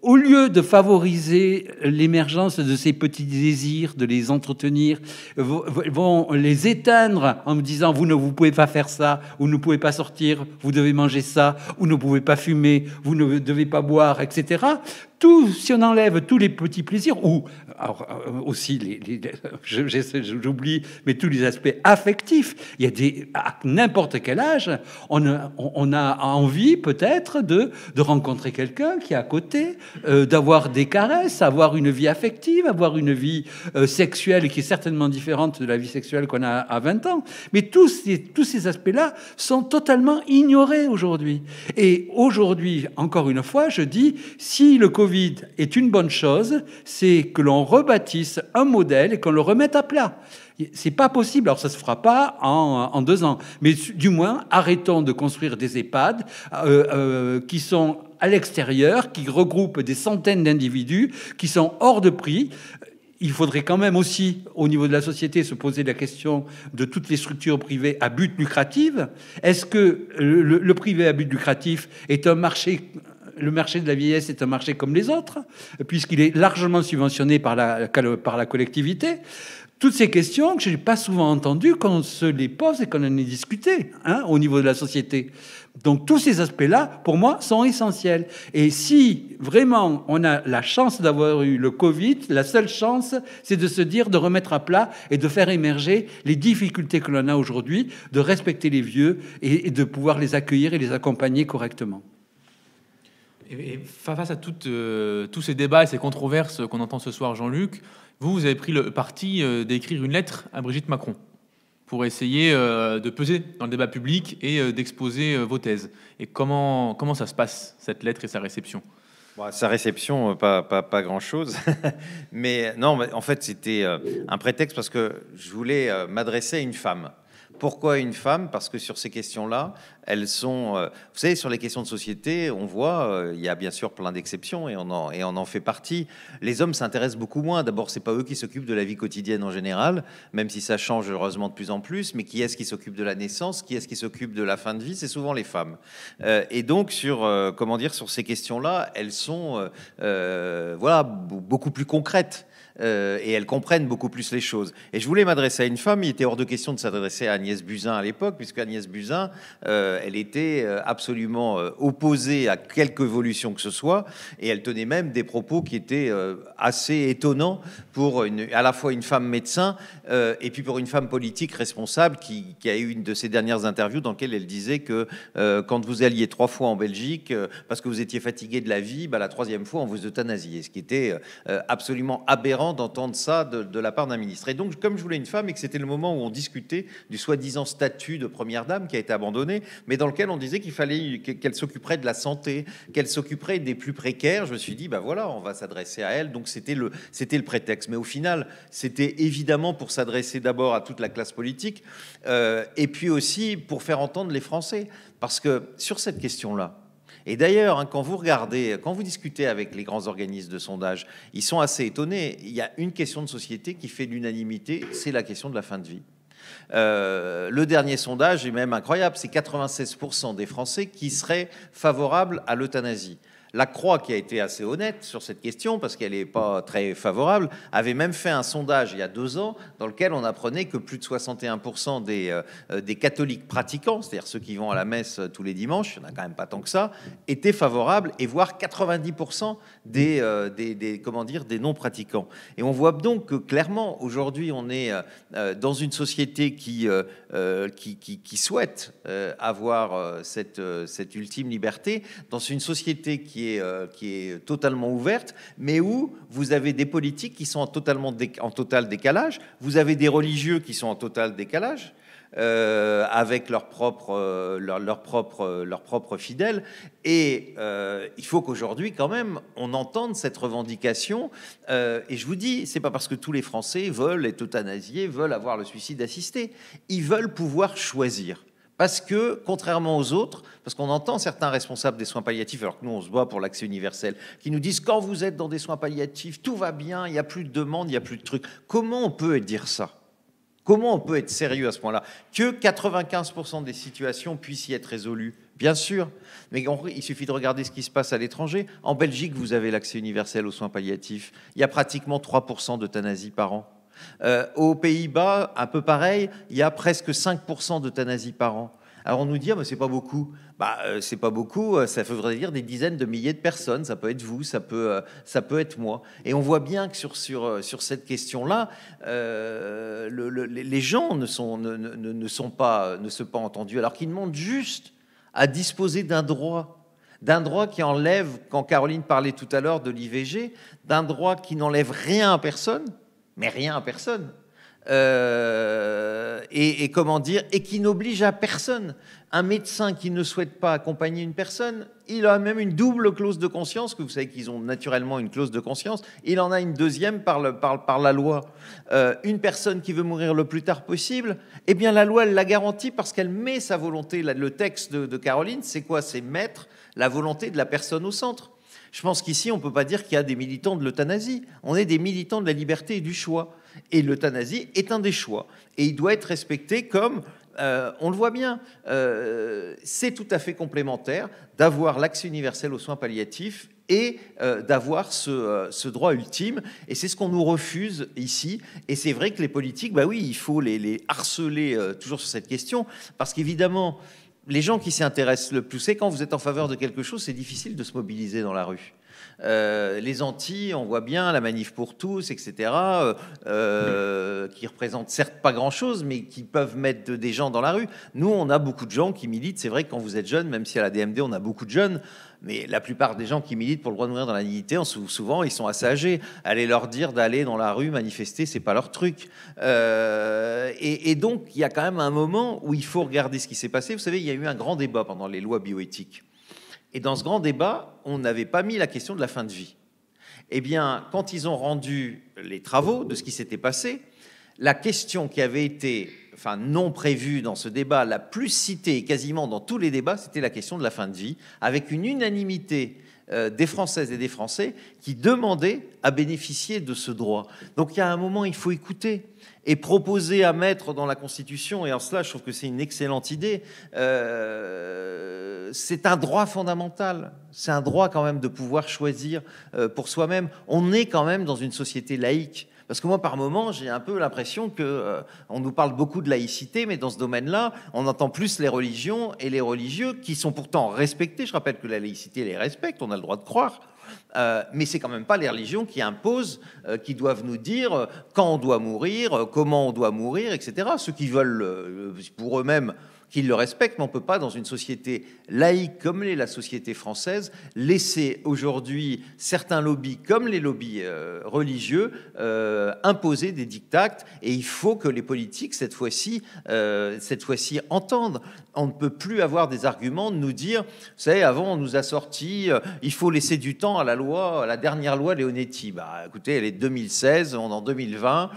au lieu de favoriser l'émergence de ces petits désirs, de les entretenir, vont les éteindre en me disant « vous pouvez pas faire ça, vous ne pouvez pas sortir, vous devez manger ça, vous ne pouvez pas fumer, vous ne devez pas boire, etc. » si on enlève tous les petits plaisirs, ou alors, aussi, j'oublie, mais tous les aspects affectifs, il y a à n'importe quel âge, on a envie peut-être de rencontrer quelqu'un qui est à côté, d'avoir des caresses, avoir une vie affective, avoir une vie sexuelle qui est certainement différente de la vie sexuelle qu'on a à 20 ans. Mais tous ces aspects-là sont totalement ignorés aujourd'hui. Et aujourd'hui, encore une fois, je dis, si le Covid est une bonne chose, c'est que l'on rebâtisse un modèle et qu'on le remette à plat. C'est pas possible. Alors ça se fera pas en 2 ans, mais du moins arrêtons de construire des EHPAD qui sont à l'extérieur, qui regroupent des centaines d'individus, qui sont hors de prix. Il faudrait quand même aussi, au niveau de la société, se poser la question de toutes les structures privées à but lucratif. Est-ce que le privé à but lucratif est un marché? Le marché de la vieillesse est un marché comme les autres, puisqu'il est largement subventionné par la collectivité. Toutes ces questions que je n'ai pas souvent entendues, qu'on se les pose et qu'on en ait discuté au niveau de la société. Donc tous ces aspects-là, pour moi, sont essentiels. Et si vraiment on a la chance d'avoir eu le Covid, la seule chance, c'est de se dire, de remettre à plat et de faire émerger les difficultés que l'on a aujourd'hui, de respecter les vieux et de pouvoir les accueillir et les accompagner correctement. Et face à tous ces débats et ces controverses qu'on entend ce soir, Jean-Luc, vous avez pris le parti d'écrire une lettre à Brigitte Macron pour essayer de peser dans le débat public et d'exposer vos thèses. Et comment ça se passe, cette lettre et sa réception? Bon, sa réception, pas grand-chose. Mais non, en fait, c'était un prétexte parce que je voulais m'adresser à une femme. Pourquoi une femme? Parce que sur ces questions-là, elles sont... vous savez, sur les questions de société, on voit, il y a bien sûr plein d'exceptions et on en fait partie. Les hommes s'intéressent beaucoup moins. D'abord, c'est pas eux qui s'occupent de la vie quotidienne en général, même si ça change heureusement de plus en plus. Mais qui est-ce qui s'occupe de la naissance? Qui est-ce qui s'occupe de la fin de vie? C'est souvent les femmes. Et donc, sur ces questions-là, elles sont beaucoup plus concrètes. Et elles comprennent beaucoup plus les choses. Et je voulais m'adresser à une femme. Il était hors de question de s'adresser à Agnès Buzyn à l'époque, puisque Agnès Buzyn, elle était absolument opposée à quelque évolution que ce soit, et elle tenait même des propos qui étaient assez étonnants pour à la fois une femme médecin et puis pour une femme politique responsable qui a eu une de ses dernières interviews dans laquelle elle disait que quand vous alliez 3 fois en Belgique parce que vous étiez fatigué de la vie, la 3e fois on vous euthanasiait, ce qui était absolument aberrant d'entendre ça de la part d'un ministre. Et donc, comme je voulais une femme et que c'était le moment où on discutait du soi-disant statut de première dame qui a été abandonné, mais dans lequel on disait qu'il fallait qu'elle s'occuperait de la santé, qu'elle s'occuperait des plus précaires, je me suis dit, voilà, on va s'adresser à elle. Donc, c'était le prétexte. Mais au final, c'était évidemment pour s'adresser d'abord à toute la classe politique et puis aussi pour faire entendre les Français. Parce que sur cette question-là, et d'ailleurs, quand vous discutez avec les grands organismes de sondage, ils sont assez étonnés. Il y a une question de société qui fait l'unanimité, c'est la question de la fin de vie. Le dernier sondage est même incroyable, c'est 96% des Français qui seraient favorables à l'euthanasie. La Croix, qui a été assez honnête sur cette question, parce qu'elle n'est pas très favorable, avait même fait un sondage il y a 2 ans dans lequel on apprenait que plus de 61% des catholiques pratiquants, c'est-à-dire ceux qui vont à la messe tous les dimanches, il n'y en a quand même pas tant que ça, étaient favorables, et voire 90% des non-pratiquants. Et on voit donc que clairement, aujourd'hui, on est dans une société qui souhaite avoir cette ultime liberté, dans une société qui est totalement ouverte, mais où vous avez des politiques qui sont en total décalage, vous avez des religieux qui sont en total décalage, avec leurs propres fidèles, et il faut qu'aujourd'hui quand même on entende cette revendication, et je vous dis, c'est pas parce que tous les Français veulent être euthanasiés, veulent avoir le suicide assisté, ils veulent pouvoir choisir. Parce que, contrairement aux autres, parce qu'on entend certains responsables des soins palliatifs, alors que nous, on se bat pour l'accès universel, qui nous disent, quand vous êtes dans des soins palliatifs, tout va bien, il n'y a plus de demandes, il n'y a plus de trucs. Comment on peut dire ça? Comment on peut être sérieux à ce point-là? Que 95% des situations puissent y être résolues, bien sûr, mais il suffit de regarder ce qui se passe à l'étranger. En Belgique, vous avez l'accès universel aux soins palliatifs. Il y a pratiquement 3% d'euthanasie par an. Aux Pays-Bas, un peu pareil, il y a presque 5% d'euthanasie par an. Alors on nous dit, ah, mais c'est pas beaucoup. C'est pas beaucoup, ça faudrait dire des dizaines de milliers de personnes. Ça peut être vous, ça peut être moi. Et on voit bien que sur cette question-là, les gens ne sont pas entendus, alors qu'ils demandent juste à disposer d'un droit qui enlève, quand Caroline parlait tout à l'heure de l'IVG, d'un droit qui n'enlève rien à personne, mais rien à personne. Et comment dire, et qui n'oblige à personne. Un médecin qui ne souhaite pas accompagner une personne, il a même une double clause de conscience, que vous savez qu'ils ont naturellement une clause de conscience, il en a une deuxième par la loi. Une personne qui veut mourir le plus tard possible, eh bien la loi elle la garantit parce qu'elle met sa volonté. Le texte de Caroline, c'est quoi? C'est mettre la volonté de la personne au centre. Je pense qu'ici, on ne peut pas dire qu'il y a des militants de l'euthanasie. On est des militants de la liberté et du choix. Et l'euthanasie est un des choix. Et il doit être respecté comme, on le voit bien, c'est tout à fait complémentaire d'avoir l'accès universel aux soins palliatifs et d'avoir ce droit ultime. Et c'est ce qu'on nous refuse ici. Et c'est vrai que les politiques, bah oui, il faut les harceler toujours sur cette question, parce qu'évidemment, les gens qui s'y intéressent le plus, c'est quand vous êtes en faveur de quelque chose, c'est difficile de se mobiliser dans la rue. Les Antilles, on voit bien la manif pour tous, etc., qui représentent certes pas grand-chose, mais qui peuvent mettre des gens dans la rue. Nous, on a beaucoup de gens qui militent. C'est vrai que quand vous êtes jeune, même si à la DMD, on a beaucoup de jeunes, mais la plupart des gens qui militent pour le droit de mourir dans la dignité, souvent, ils sont assez âgés. Allez leur dire d'aller dans la rue manifester, c'est pas leur truc. Et donc, il y a quand même un moment où il faut regarder ce qui s'est passé. Vous savez, il y a eu un grand débat pendant les lois bioéthiques. Et dans ce grand débat, on n'avait pas mis la question de la fin de vie. Eh bien, quand ils ont rendu les travaux de ce qui s'était passé, la question qui avait été, non prévue dans ce débat, la plus citée quasiment dans tous les débats, c'était la question de la fin de vie, avec une unanimité des Françaises et des Français qui demandaient à bénéficier de ce droit. Donc il y a un moment, il faut écouter et proposer à mettre dans la Constitution, et en cela je trouve que c'est une excellente idée, c'est un droit fondamental, c'est un droit quand même de pouvoir choisir pour soi-même. On est quand même dans une société laïque. Parce que moi, par moment, j'ai un peu l'impression que on nous parle beaucoup de laïcité, mais dans ce domaine-là, on entend plus les religions et les religieux qui sont pourtant respectés. Je rappelle que la laïcité les respecte, on a le droit de croire. Mais c'est quand même pas les religions qui imposent, qui doivent nous dire quand on doit mourir, comment on doit mourir, etc. Ceux qui veulent pour eux-mêmes qu'ils le respectent, mais on ne peut pas, dans une société laïque comme l'est la société française, laisser aujourd'hui certains lobbies, comme les lobbies religieux, imposer des dictats. Et il faut que les politiques, cette fois-ci, entendent. On ne peut plus avoir des arguments de nous dire, vous savez, avant on nous a sorti, il faut laisser du temps à la loi, à la dernière loi Leonetti. Bah, écoutez, elle est de 2016, on est en 2020.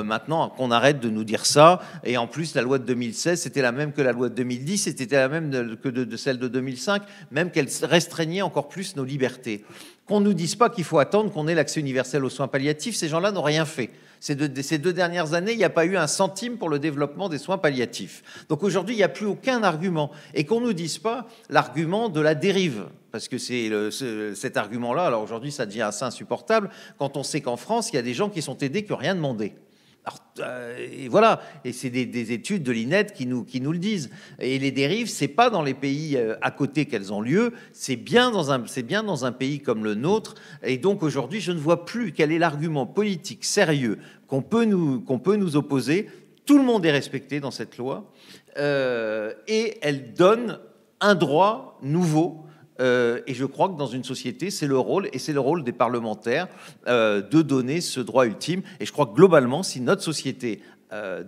Maintenant, qu'on arrête de nous dire ça. Et en plus, la loi de 2016, c'était la même que la loi de 2010, c'était la même que de celle de 2005, même qu'elle restreignait encore plus nos libertés. Qu'on ne nous dise pas qu'il faut attendre qu'on ait l'accès universel aux soins palliatifs, ces gens-là n'ont rien fait. Ces deux dernières années, il n'y a pas eu un centime pour le développement des soins palliatifs. Donc aujourd'hui, il n'y a plus aucun argument. Et qu'on ne nous dise pas l'argument de la dérive. Parce que c'est cet argument-là, alors aujourd'hui, ça devient assez insupportable quand on sait qu'en France, il y a des gens qui sont aidés qui n'ont rien demandé. Alors, et voilà, et c'est des études de l'INED qui nous le disent. Et les dérives, c'est pas dans les pays à côté qu'elles ont lieu, c'est bien dans un pays comme le nôtre. Et donc aujourd'hui, je ne vois plus quel est l'argument politique sérieux qu'on peut nous opposer. Tout le monde est respecté dans cette loi, et elle donne un droit nouveau. Et je crois que dans une société, c'est le rôle des parlementaires de donner ce droit ultime. Et je crois que globalement, si notre société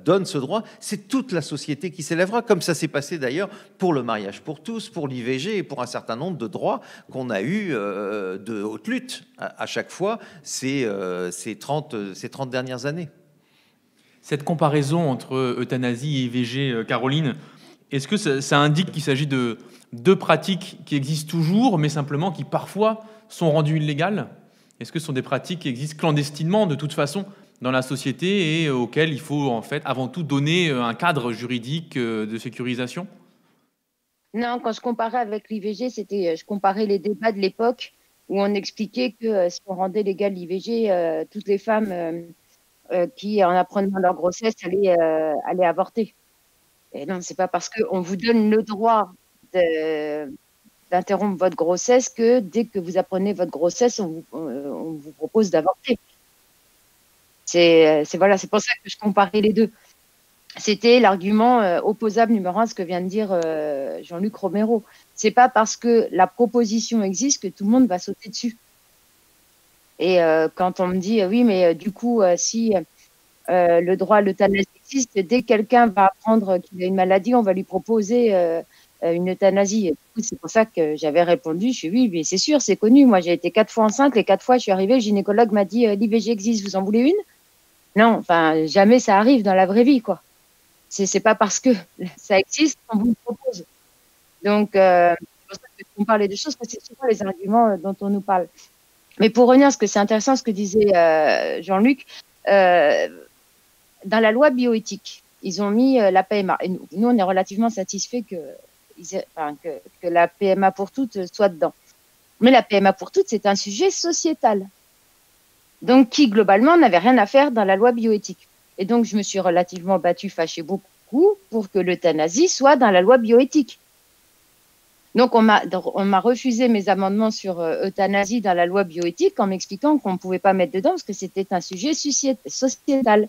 donne ce droit, c'est toute la société qui s'élèvera, comme ça s'est passé d'ailleurs pour le mariage pour tous, pour l'IVG et pour un certain nombre de droits qu'on a eu de haute lutte à chaque fois ces 30 dernières années. Cette comparaison entre euthanasie et IVG, Caroline, est-ce que ça indique qu'il s'agit de deux pratiques qui existent toujours, mais simplement qui parfois sont rendues illégales? Est-ce que ce sont des pratiques qui existent clandestinement de toute façon dans la société et auxquelles il faut en fait avant tout donner un cadre juridique de sécurisation? Non, quand je comparais avec l'IVG, je comparais les débats de l'époque où on expliquait que si on rendait légal l'IVG, toutes les femmes qui, en apprenant leur grossesse, allaient avorter. Et non, c'est pas parce qu'on vous donne le droit d'interrompre votre grossesse que dès que vous apprenez votre grossesse, on vous propose d'avorter. C'est pour ça que je comparais les deux. C'était l'argument opposable numéro 1 à ce que vient de dire Jean-Luc Romero. C'est pas parce que la proposition existe que tout le monde va sauter dessus. Et quand on me dit oui, mais du coup, si le droit à l'euthanasie existe, dès que quelqu'un va apprendre qu'il a une maladie, on va lui proposer une euthanasie. C'est pour ça que j'avais répondu, je suis oui, mais c'est sûr, c'est connu. Moi, j'ai été 4 fois enceinte, les 4 fois, je suis arrivée, le gynécologue m'a dit l'IVG existe, vous en voulez une? Non, enfin, jamais ça arrive dans la vraie vie, quoi. C'est pas parce que ça existe qu'on vous le propose. Donc, c'est pour ça qu'on parlait de choses, parce que c'est souvent les arguments dont on nous parle. Mais pour revenir à ce que c'est intéressant, ce que disait Jean-Luc, dans la loi bioéthique, ils ont mis la PMA. Et nous, on est relativement satisfaits que la PMA pour toutes soit dedans. Mais la PMA pour toutes, c'est un sujet sociétal. Donc, qui, globalement, n'avait rien à faire dans la loi bioéthique. Et donc, je me suis relativement battue, fâchée beaucoup, pour que l'euthanasie soit dans la loi bioéthique. Donc, on m'a refusé mes amendements sur euthanasie dans la loi bioéthique en m'expliquant qu'on ne pouvait pas mettre dedans parce que c'était un sujet sociétal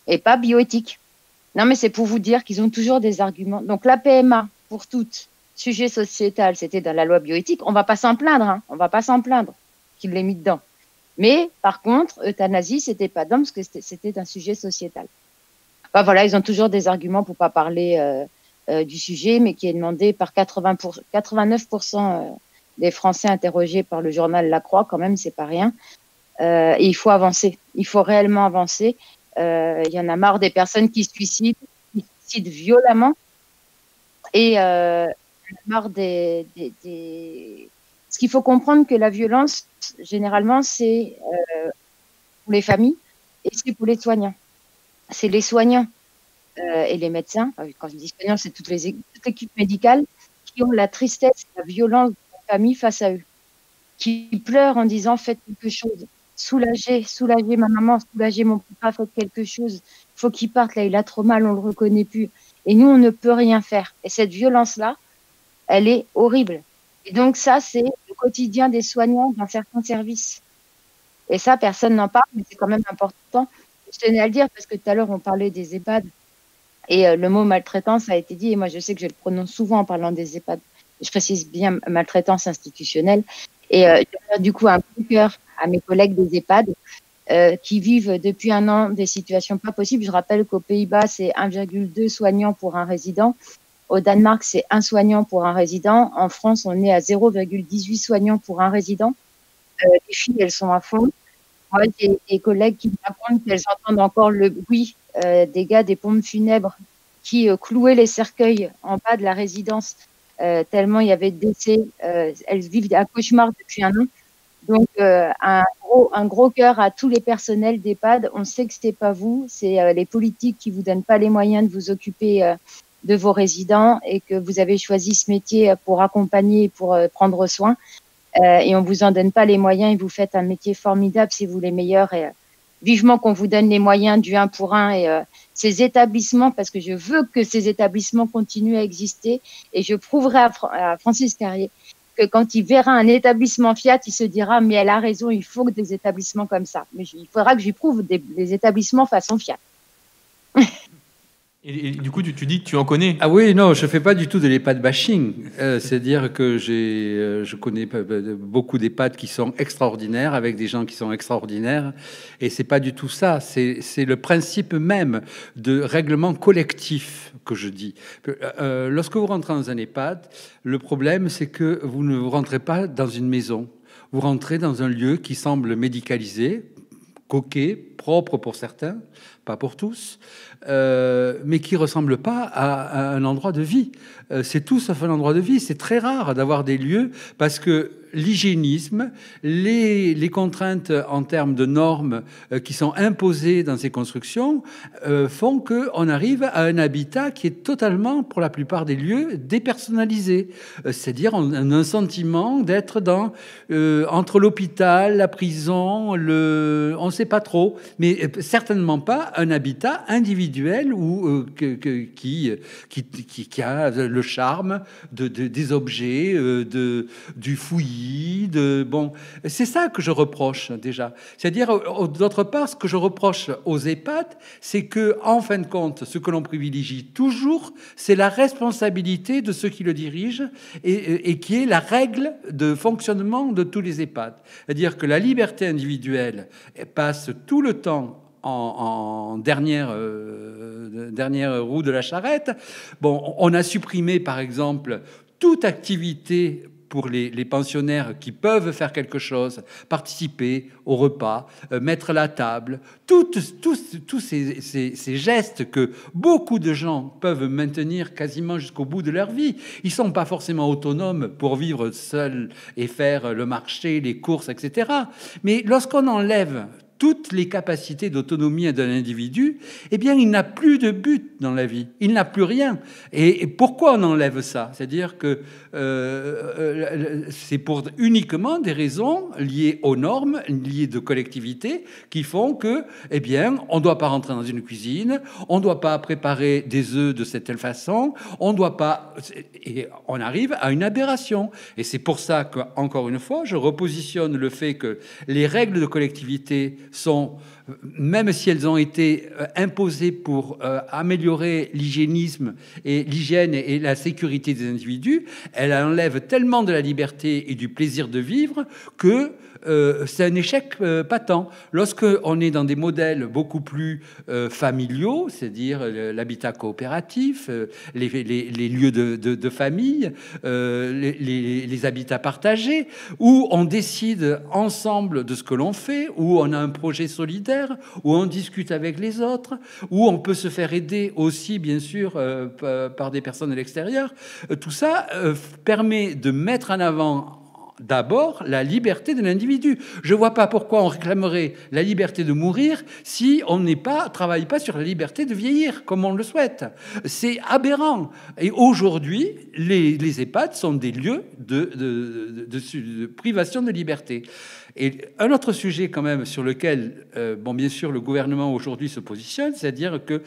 et pas bioéthique. Non, mais c'est pour vous dire qu'ils ont toujours des arguments. Donc, la PMA, pour toutes, sujet sociétal, c'était dans la loi bioéthique. On ne va pas s'en plaindre, hein. On ne va pas s'en plaindre qu'il l'ait mis dedans. Mais, par contre, euthanasie, c'était pas dedans parce que c'était un sujet sociétal. Enfin, voilà, ils ont toujours des arguments pour pas parler du sujet, mais qui est demandé par 89% des Français interrogés par le journal La Croix, quand même, c'est pas rien. Et il faut avancer. Il faut réellement avancer. Il y en a marre des personnes qui se suicident violemment. Et il y en a marre des... Ce qu'il faut comprendre que la violence, généralement, c'est pour les familles et c'est pour les soignants. C'est les soignants et les médecins, quand je dis soignants, c'est toute l'équipe médicale, qui ont la tristesse et la violence de la famille face à eux, qui pleurent en disant faites quelque chose, soulagez ma maman, soulagez mon papa, faites quelque chose, il faut qu'il parte, là il a trop mal, on le reconnaît plus. Et nous, on ne peut rien faire. Et cette violence-là, elle est horrible. Et donc ça, c'est le quotidien des soignants dans certains services. Et ça, personne n'en parle, mais c'est quand même important. Je tenais à le dire parce que tout à l'heure, on parlait des EHPAD. Et le mot maltraitance a été dit, et moi je sais que je le prononce souvent en parlant des EHPAD. Je précise bien maltraitance institutionnelle. Et je vais faire du coup un coup de cœur à mes collègues des EHPAD qui vivent depuis 1 an des situations pas possibles. Je rappelle qu'aux Pays-Bas, c'est 1,2 soignants pour un résident. Au Danemark, c'est 1 soignant pour un résident. En France, on est à 0,18 soignants pour un résident. Les filles, elles sont à fond. Moi, j'ai des collègues qui me racontent qu'elles entendent encore le bruit des gars des pompes funèbres qui clouaient les cercueils en bas de la résidence tellement il y avait de décès. Elles vivent un cauchemar depuis 1 an. Donc, un gros cœur à tous les personnels d'EHPAD. On sait que c'était pas vous, c'est les politiques qui vous donnent pas les moyens de vous occuper de vos résidents et que vous avez choisi ce métier pour accompagner, pour prendre soin. Et on vous en donne pas les moyens et vous faites un métier formidable, c'est vous les meilleurs. Et vivement qu'on vous donne les moyens du 1 pour 1 et ces établissements, parce que je veux que ces établissements continuent à exister et je prouverai à Francis Carrier que quand il verra un établissement Fiat, il se dira mais elle a raison, il faut que des établissements comme ça. Mais il faudra que je lui prouve des établissements façon Fiat. Et du coup, tu dis que tu en connais. Ah oui, non, je fais pas du tout de l'EHPAD bashing. C'est-à-dire que je connais beaucoup d'EHPAD qui sont extraordinaires, avec des gens qui sont extraordinaires. Et c'est pas du tout ça. C'est le principe même de règlement collectif que je dis. Lorsque vous rentrez dans un EHPAD, le problème, c'est que vous ne rentrez pas dans une maison. Vous rentrez dans un lieu qui semble médicalisé, coquet, propre pour certains, pas pour tous, mais qui ressemble pas à un endroit de vie. C'est tout sauf un endroit de vie. C'est très rare d'avoir des lieux parce que l'hygiénisme, les contraintes en termes de normes qui sont imposées dans ces constructions font qu'on arrive à un habitat qui est totalement, pour la plupart des lieux, dépersonnalisé. C'est-à-dire on a un sentiment d'être entre l'hôpital, la prison, on ne sait pas trop, mais certainement pas un habitat individuel ou qui a le charme des objets, du fouillis. Bon, c'est ça que je reproche déjà. C'est-à-dire, d'autre part, ce que je reproche aux EHPAD, c'est que, en fin de compte, ce que l'on privilégie toujours, c'est la responsabilité de ceux qui le dirigent et qui est la règle de fonctionnement de tous les EHPAD. C'est-à-dire que la liberté individuelle passe tout le temps en dernière roue de la charrette. Bon, on a supprimé, par exemple, toute activité pour les pensionnaires qui peuvent faire quelque chose, participer au repas, mettre la table, tous ces gestes que beaucoup de gens peuvent maintenir quasiment jusqu'au bout de leur vie. Ils ne sont pas forcément autonomes pour vivre seuls et faire le marché, les courses, etc. Mais lorsqu'on enlève toutes les capacités d'autonomie d'un individu, eh bien, il n'a plus de but dans la vie. Il n'a plus rien. Et pourquoi on enlève ça? C'est-à-dire que c'est pour uniquement des raisons liées aux normes, liées de collectivité, qui font que, eh bien, on ne doit pas rentrer dans une cuisine, on ne doit pas préparer des œufs de cette telle façon, on ne doit pas... Et on arrive à une aberration. Et c'est pour ça que, encore une fois, je repositionne le fait que les règles de collectivité sont, même si elles ont été imposées pour améliorer l'hygiénisme et l'hygiène et la sécurité des individus, elles enlèvent tellement de la liberté et du plaisir de vivre que c'est un échec patent. Lorsqu'on est dans des modèles beaucoup plus familiaux, c'est-à-dire l'habitat coopératif, les lieux de famille, les habitats partagés, où on décide ensemble de ce que l'on fait, où on a un projet solidaire, où on discute avec les autres, où on peut se faire aider aussi, bien sûr, par des personnes de l'extérieur, tout ça permet de mettre en avant d'abord la liberté de l'individu. Je ne vois pas pourquoi on réclamerait la liberté de mourir si on travaille pas sur la liberté de vieillir, comme on le souhaite. C'est aberrant. Et aujourd'hui, les EHPAD sont des lieux de privation de liberté. Et un autre sujet quand même sur lequel, bien sûr, le gouvernement aujourd'hui se positionne, c'est-à-dire que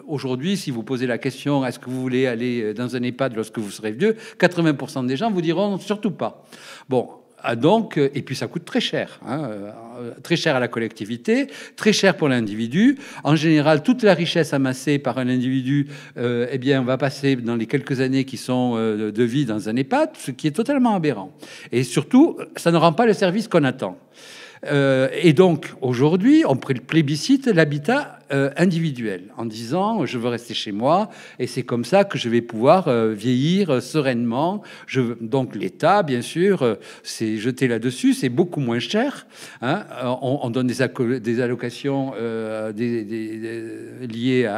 aujourd'hui, si vous posez la question, est-ce que vous voulez aller dans un EHPAD lorsque vous serez vieux, 80% des gens vous diront surtout pas. Bon, donc, et puis ça coûte très cher, très cher à la collectivité, très cher pour l'individu. En général, toute la richesse amassée par un individu, eh bien, va passer dans les quelques années qui sont de vie dans un EHPAD, ce qui est totalement aberrant. Et surtout, ça ne rend pas le service qu'on attend. Et donc, aujourd'hui, on plébiscite l'habitat individuel en disant je veux rester chez moi et c'est comme ça que je vais pouvoir vieillir sereinement. Donc l'État, bien sûr, s'est jeté là-dessus, c'est beaucoup moins cher. On donne des allocations liées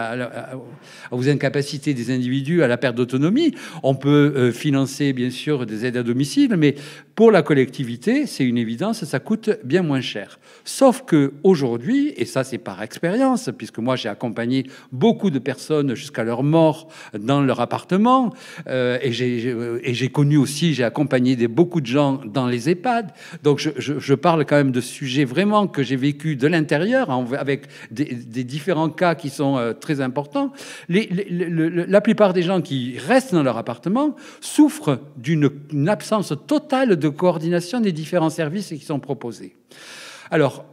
aux incapacités des individus, à la perte d'autonomie. On peut financer, bien sûr, des aides à domicile, mais pour la collectivité, c'est une évidence, ça coûte bien moins cher. Sauf que aujourd'hui, et ça c'est par expérience, puisque moi j'ai accompagné beaucoup de personnes jusqu'à leur mort dans leur appartement, et j'ai connu aussi, j'ai accompagné beaucoup de gens dans les EHPAD, donc je parle quand même de sujets vraiment que j'ai vécu de l'intérieur, avec des différents cas qui sont très importants. La plupart des gens qui restent dans leur appartement souffrent d'une absence totale de coordination des différents services qui sont proposés. Alors,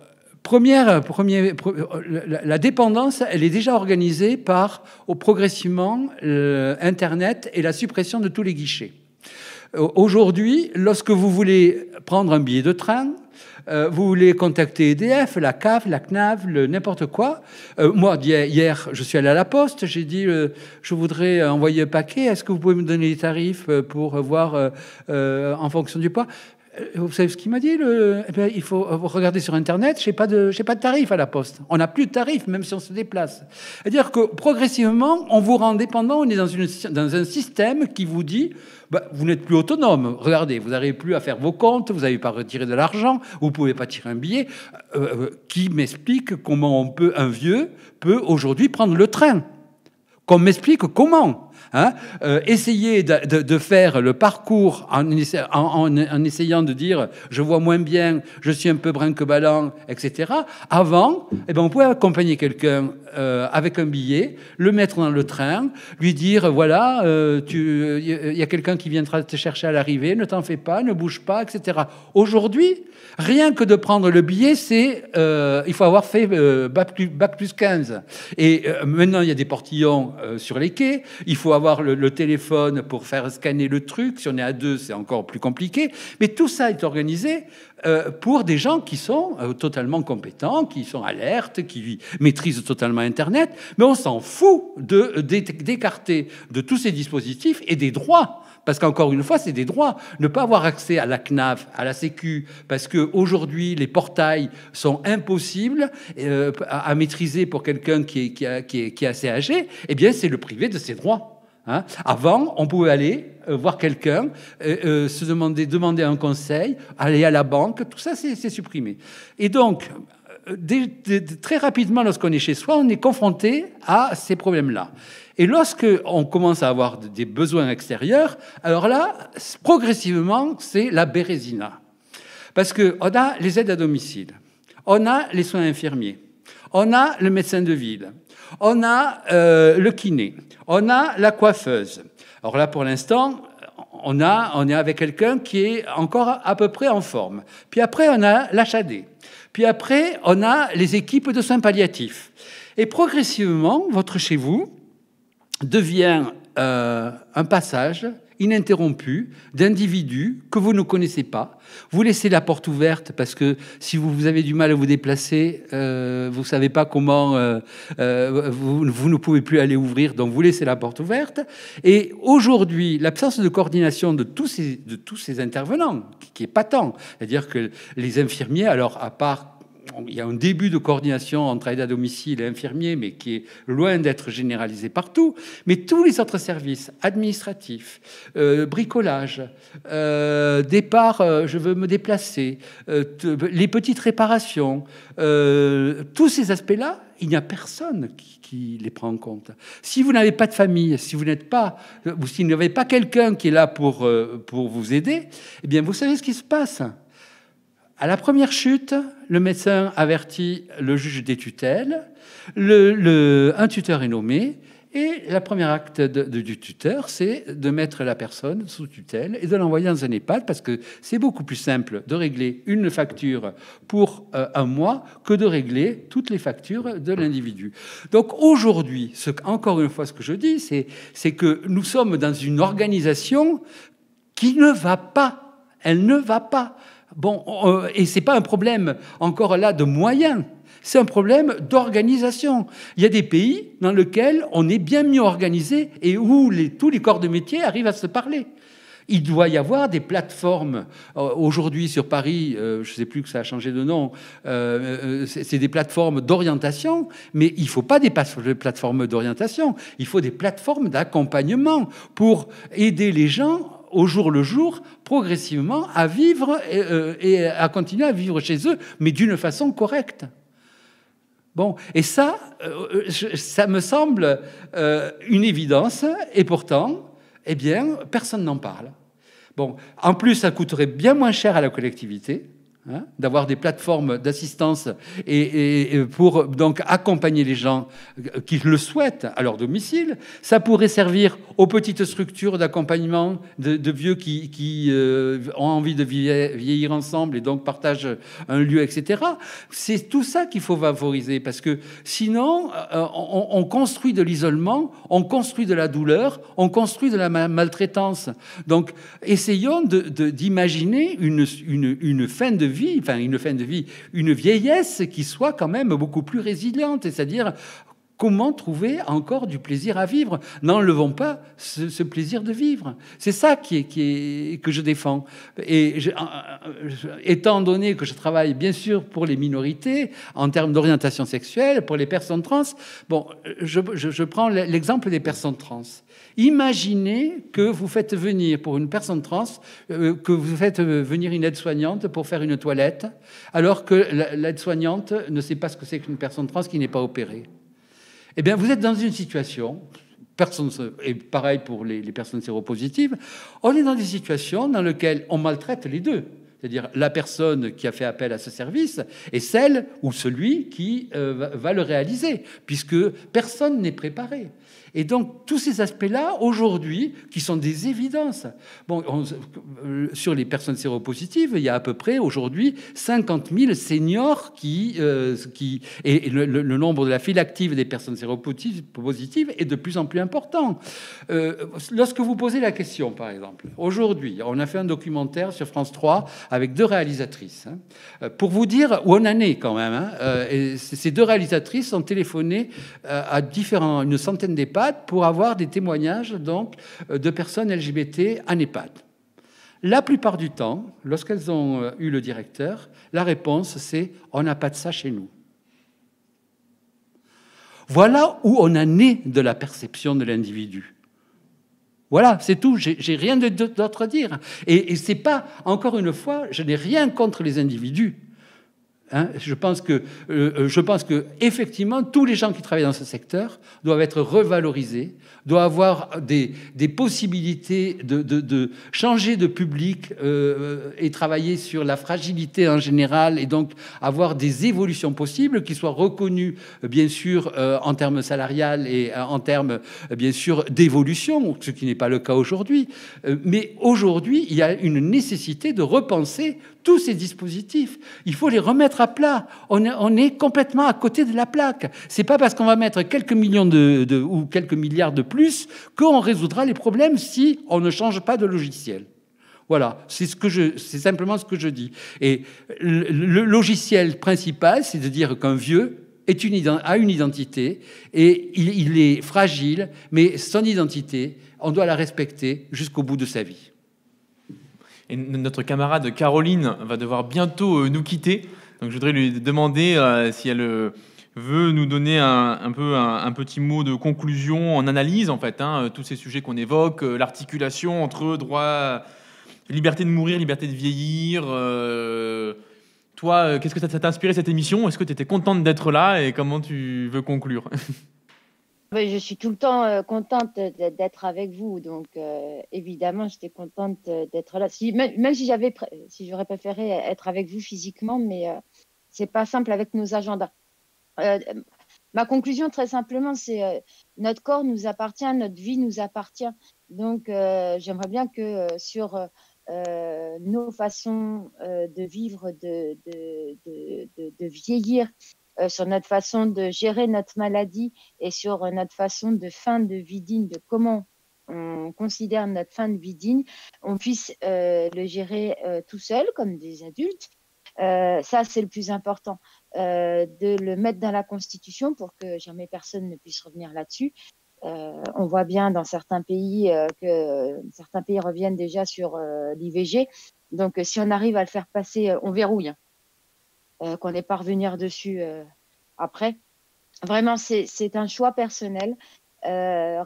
la dépendance, elle est déjà organisée par, progressivement, Internet et la suppression de tous les guichets. Aujourd'hui, lorsque vous voulez prendre un billet de train, vous voulez contacter EDF, la CAF, la CNAV, n'importe quoi. Moi, hier, je suis allé à la Poste, j'ai dit, je voudrais envoyer un paquet, est-ce que vous pouvez me donner les tarifs pour voir en fonction du poids ? Vous savez ce qu'il m'a dit eh bien, il faut regarder sur Internet, je n'ai pas de tarif à la Poste. On n'a plus de tarif, même si on se déplace. C'est-à-dire que progressivement, on vous rend dépendant, on est dans un système qui vous dit, vous n'êtes plus autonome. Regardez, vous n'arrivez plus à faire vos comptes, vous n'avez pas retiré de l'argent, vous ne pouvez pas tirer un billet. Qui m'explique comment un vieux peut aujourd'hui prendre le train? Qu'on m'explique comment. Essayer de faire le parcours en essayant de dire je vois moins bien, je suis un peu brinque-ballant, etc. Avant, on pouvait accompagner quelqu'un avec un billet, le mettre dans le train, lui dire voilà, il y a quelqu'un qui viendra te chercher à l'arrivée, ne t'en fais pas, ne bouge pas, etc. Aujourd'hui, rien que de prendre le billet, il faut avoir fait bac plus 15. Et maintenant, il y a des portillons sur les quais, il faut avoir le téléphone pour faire scanner le truc. Si on est à 2, c'est encore plus compliqué. Mais tout ça est organisé pour des gens qui sont totalement compétents, qui sont alertes, qui maîtrisent totalement Internet. Mais on s'en fout d'écarter de tous ces dispositifs et des droits. Parce qu'encore une fois, c'est des droits. Ne pas avoir accès à la CNAV, à la Sécu, parce qu'aujourd'hui, les portails sont impossibles à maîtriser pour quelqu'un qui est assez âgé, eh bien, c'est le privé de ses droits. Avant, on pouvait aller voir quelqu'un, demander un conseil, aller à la banque, tout ça, c'est supprimé. Et donc, très rapidement, lorsqu'on est chez soi, on est confronté à ces problèmes-là. Et lorsqu'on commence à avoir des besoins extérieurs, alors là, progressivement, c'est la bérésina. Parce qu'on a les aides à domicile, on a les soins infirmiers, on a le médecin de ville, on a le kiné, on a la coiffeuse. Alors là, pour l'instant, on est avec quelqu'un qui est encore à peu près en forme. Puis après, on a l'HAD. Puis après, on a les équipes de soins palliatifs. Et progressivement, votre chez vous devient un passage ininterrompu d'individus que vous ne connaissez pas. Vous laissez la porte ouverte parce que si vous avez du mal à vous déplacer, vous ne savez pas comment, vous ne pouvez plus aller ouvrir, donc vous laissez la porte ouverte. Et aujourd'hui, l'absence de coordination de tous ces intervenants, qui est patent, c'est-à-dire que les infirmiers, alors à part il y a un début de coordination entre aide à domicile et infirmiers, mais qui est loin d'être généralisé partout. Mais tous les autres services administratifs, bricolage, départ, je veux me déplacer, les petites réparations, tous ces aspects-là, il n'y a personne qui les prend en compte. Si vous n'avez pas de famille, si vous n'êtes pas, ou si vous n'avez pas quelqu'un qui est là pour vous aider, eh bien, vous savez ce qui se passe. À la première chute, le médecin avertit le juge des tutelles, un tuteur est nommé, et le premier acte du tuteur, c'est de mettre la personne sous tutelle et de l'envoyer dans un EHPAD, parce que c'est beaucoup plus simple de régler une facture pour un mois que de régler toutes les factures de l'individu. Donc aujourd'hui, encore une fois, ce que je dis, c'est que nous sommes dans une organisation qui ne va pas. Elle ne va pas. Bon, et c'est pas un problème encore là de moyens, c'est un problème d'organisation. Il y a des pays dans lesquels on est bien mieux organisé et où tous les corps de métier arrivent à se parler. Il doit y avoir des plateformes. Aujourd'hui, sur Paris, je ne sais plus que ça a changé de nom, c'est des plateformes d'orientation, mais il ne faut pas des plateformes d'orientation, il faut des plateformes d'accompagnement pour aider les gens au jour le jour, progressivement, à vivre et à continuer à vivre chez eux, mais d'une façon correcte. Bon, et ça me semble une évidence, et pourtant, eh bien, personne n'en parle. Bon, en plus, ça coûterait bien moins cher à la collectivité, d'avoir des plateformes d'assistance et pour donc accompagner les gens qui le souhaitent à leur domicile. Ça pourrait servir aux petites structures d'accompagnement de vieux qui ont envie de vieillir ensemble et donc partagent un lieu, etc. C'est tout ça qu'il faut favoriser, parce que sinon, on construit de l'isolement, on construit de la douleur, on construit de la maltraitance. Donc, essayons d'imaginer une fin de vie, une vieillesse qui soit quand même beaucoup plus résiliente, c'est-à-dire Comment trouver encore du plaisir à vivre? N'enlevons pas ce plaisir de vivre. C'est ça que je défends. Et étant donné que je travaille bien sûr pour les minorités en termes d'orientation sexuelle, pour les personnes trans, bon, je prends l'exemple des personnes trans. Imaginez que vous faites venir pour une personne trans, que vous faites venir une aide-soignante pour faire une toilette, alors que l'aide-soignante ne sait pas ce que c'est qu'une personne trans qui n'est pas opérée. Eh bien, vous êtes dans une situation, et pareil pour les personnes séropositives, on est dans des situations dans lesquelles on maltraite les deux. C'est-à-dire la personne qui a fait appel à ce service et celle ou celui qui va le réaliser, puisque personne n'est préparé. Et donc, tous ces aspects-là, aujourd'hui, qui sont des évidences. Bon, sur les personnes séropositives, il y a à peu près, aujourd'hui, 50 000 seniors et le nombre de la file active des personnes séropositives est de plus en plus important. Lorsque vous posez la question, par exemple, aujourd'hui, on a fait un documentaire sur France 3 avec 2 réalisatrices, pour vous dire où on en est quand même. Et ces 2 réalisatrices ont téléphoné à une centaine d'EHPAD pour avoir des témoignages donc, de personnes LGBT en EHPAD. La plupart du temps, lorsqu'elles ont eu le directeur, la réponse c'est « on n'a pas de ça chez nous ». Voilà où on en est de la perception de l'individu. Voilà, c'est tout. J'ai rien d'autre à dire. Et c'est pas, encore une fois, je n'ai rien contre les individus. Je pense que effectivement, tous les gens qui travaillent dans ce secteur doivent être revalorisés, doivent avoir des possibilités de changer de public et travailler sur la fragilité en général, et donc avoir des évolutions possibles qui soient reconnues, bien sûr, en termes salarial et en termes, bien sûr, d'évolution, ce qui n'est pas le cas aujourd'hui. Mais aujourd'hui, il y a une nécessité de repenser tous ces dispositifs. Il faut les remettre à plat. On est complètement à côté de la plaque. C'est pas parce qu'on va mettre quelques millions ou quelques milliards de plus qu'on résoudra les problèmes si on ne change pas de logiciel. Voilà, c'est simplement ce que je dis. Et le logiciel principal, c'est de dire qu'un vieux a une identité et il est fragile, mais son identité, on doit la respecter jusqu'au bout de sa vie. Et notre camarade Caroline va devoir bientôt nous quitter. Donc je voudrais lui demander si elle veut nous donner un petit mot de conclusion en analyse, en fait, tous ces sujets qu'on évoque, l'articulation entre droit, liberté de mourir, liberté de vieillir. Toi, qu'est-ce que ça t'a inspiré cette émission? Est-ce que tu étais contente d'être là et comment tu veux conclure? Je suis tout le temps contente d'être avec vous, donc évidemment, j'étais contente d'être là. Même si j'aurais préféré être avec vous physiquement, mais c'est pas simple avec nos agendas. Ma conclusion, très simplement, c'est notre corps nous appartient, notre vie nous appartient. Donc, j'aimerais bien que sur nos façons de vivre, de vieillir, sur notre façon de gérer notre maladie et sur notre façon de fin de vie digne, de comment on considère notre fin de vie digne, on puisse le gérer tout seul comme des adultes. Ça, c'est le plus important, de le mettre dans la Constitution pour que jamais personne ne puisse revenir là-dessus. On voit bien dans certains pays que certains pays reviennent déjà sur l'IVG. Donc, si on arrive à le faire passer, on verrouille. Qu'on n'est pas revenir dessus après. Vraiment, c'est un choix personnel. Se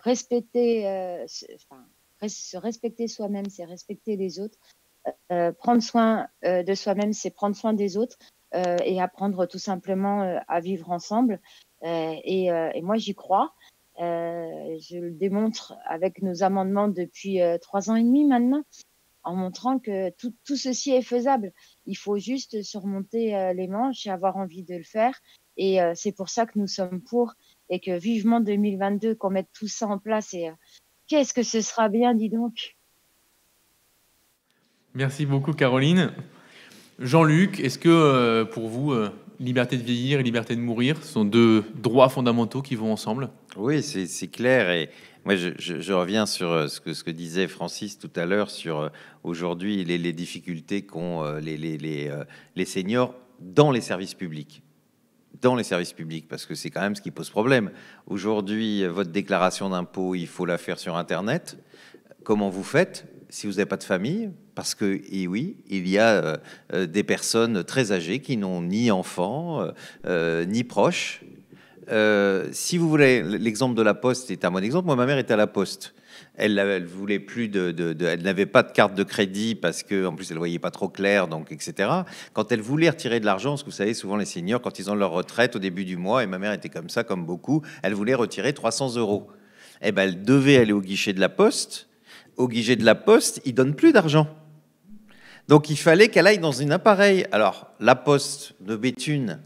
respecter soi-même, c'est respecter les autres. Prendre soin de soi-même, c'est prendre soin des autres et apprendre tout simplement à vivre ensemble. Et moi, j'y crois. Je le démontre avec nos amendements depuis 3 ans et demi maintenant, en montrant que tout ceci est faisable. Il faut juste surmonter les manches et avoir envie de le faire. Et c'est pour ça que nous sommes pour, et que vivement 2022, qu'on mette tout ça en place. Et qu'est-ce que ce sera bien, dis donc. Merci beaucoup, Caroline. Jean-Luc, est-ce que pour vous, liberté de vieillir et liberté de mourir sont 2 droits fondamentaux qui vont ensemble? Oui, c'est clair. Et moi, je reviens sur ce que disait Francis tout à l'heure sur aujourd'hui les difficultés qu'ont les seniors dans les services publics. dans les services publics, parce que c'est quand même ce qui pose problème. Aujourd'hui, votre déclaration d'impôt, il faut la faire sur Internet. Comment vous faites si vous n'avez pas de famille? Parce que, et oui, il y a des personnes très âgées qui n'ont ni enfants, ni proches. Si vous voulez, l'exemple de la Poste est un bon exemple. Moi, ma mère était à la Poste. Elle voulait plus elle n'avait pas de carte de crédit parce que, en plus, elle voyait pas trop clair, donc, etc. Quand elle voulait retirer de l'argent, parce que vous savez, souvent les seniors, quand ils ont leur retraite au début du mois, et ma mère était comme ça, comme beaucoup, elle voulait retirer 300 €. Eh ben, elle devait aller au guichet de la Poste. Au guichet de la Poste, ils donnent plus d'argent. Donc, il fallait qu'elle aille dans une appareil. Alors, la Poste de Béthune,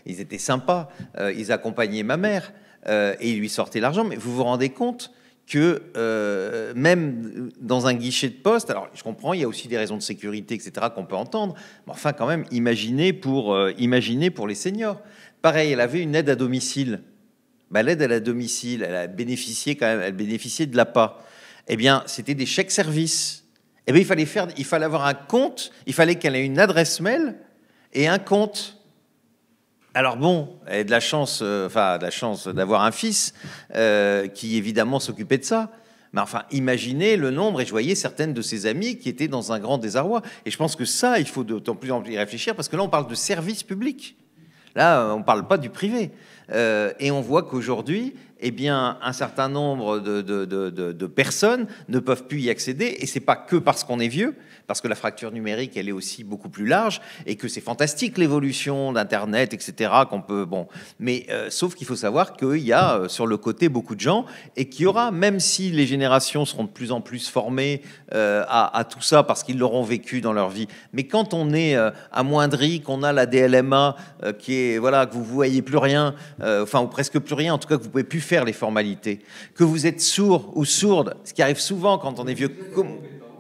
ils étaient sympas, ils accompagnaient ma mère et ils lui sortaient l'argent. Mais vous vous rendez compte que même dans un guichet de poste, alors je comprends, il y a aussi des raisons de sécurité, etc., qu'on peut entendre, mais enfin, quand même, imaginez pour les seniors. Pareil, elle avait une aide à domicile. Ben, l'aide à la domicile, elle a bénéficié quand même, elle bénéficiait de l'APA. Eh bien, c'était des chèques services. Eh bien, il fallait avoir un compte, il fallait qu'elle ait une adresse mail et un compte. Alors bon, elle a de la chance d'avoir un fils qui évidemment s'occupait de ça. Mais enfin, imaginez le nombre, et je voyais certaines de ses amies qui étaient dans un grand désarroi. Et je pense que ça, il faut d'autant plus y réfléchir, parce que là, on parle de service public. Là, on ne parle pas du privé. Et on voit qu'aujourd'hui, eh bien, un certain nombre de personnes ne peuvent plus y accéder. Et ce n'est pas que parce qu'on est vieux, parce que la fracture numérique, elle est aussi beaucoup plus large, et que c'est fantastique l'évolution d'Internet, etc. Qu'on peut, bon, mais sauf qu'il faut savoir qu'il y a sur le côté beaucoup de gens, et qu'il y aura, même si les générations seront de plus en plus formées à tout ça, parce qu'ils l'auront vécu dans leur vie, mais quand on est amoindri, qu'on a la DLMA, qui est, voilà, que vous voyez plus rien, enfin, ou presque plus rien, en tout cas que vous pouvez plus faire les formalités, que vous êtes sourd ou sourde, ce qui arrive souvent quand on est vieux.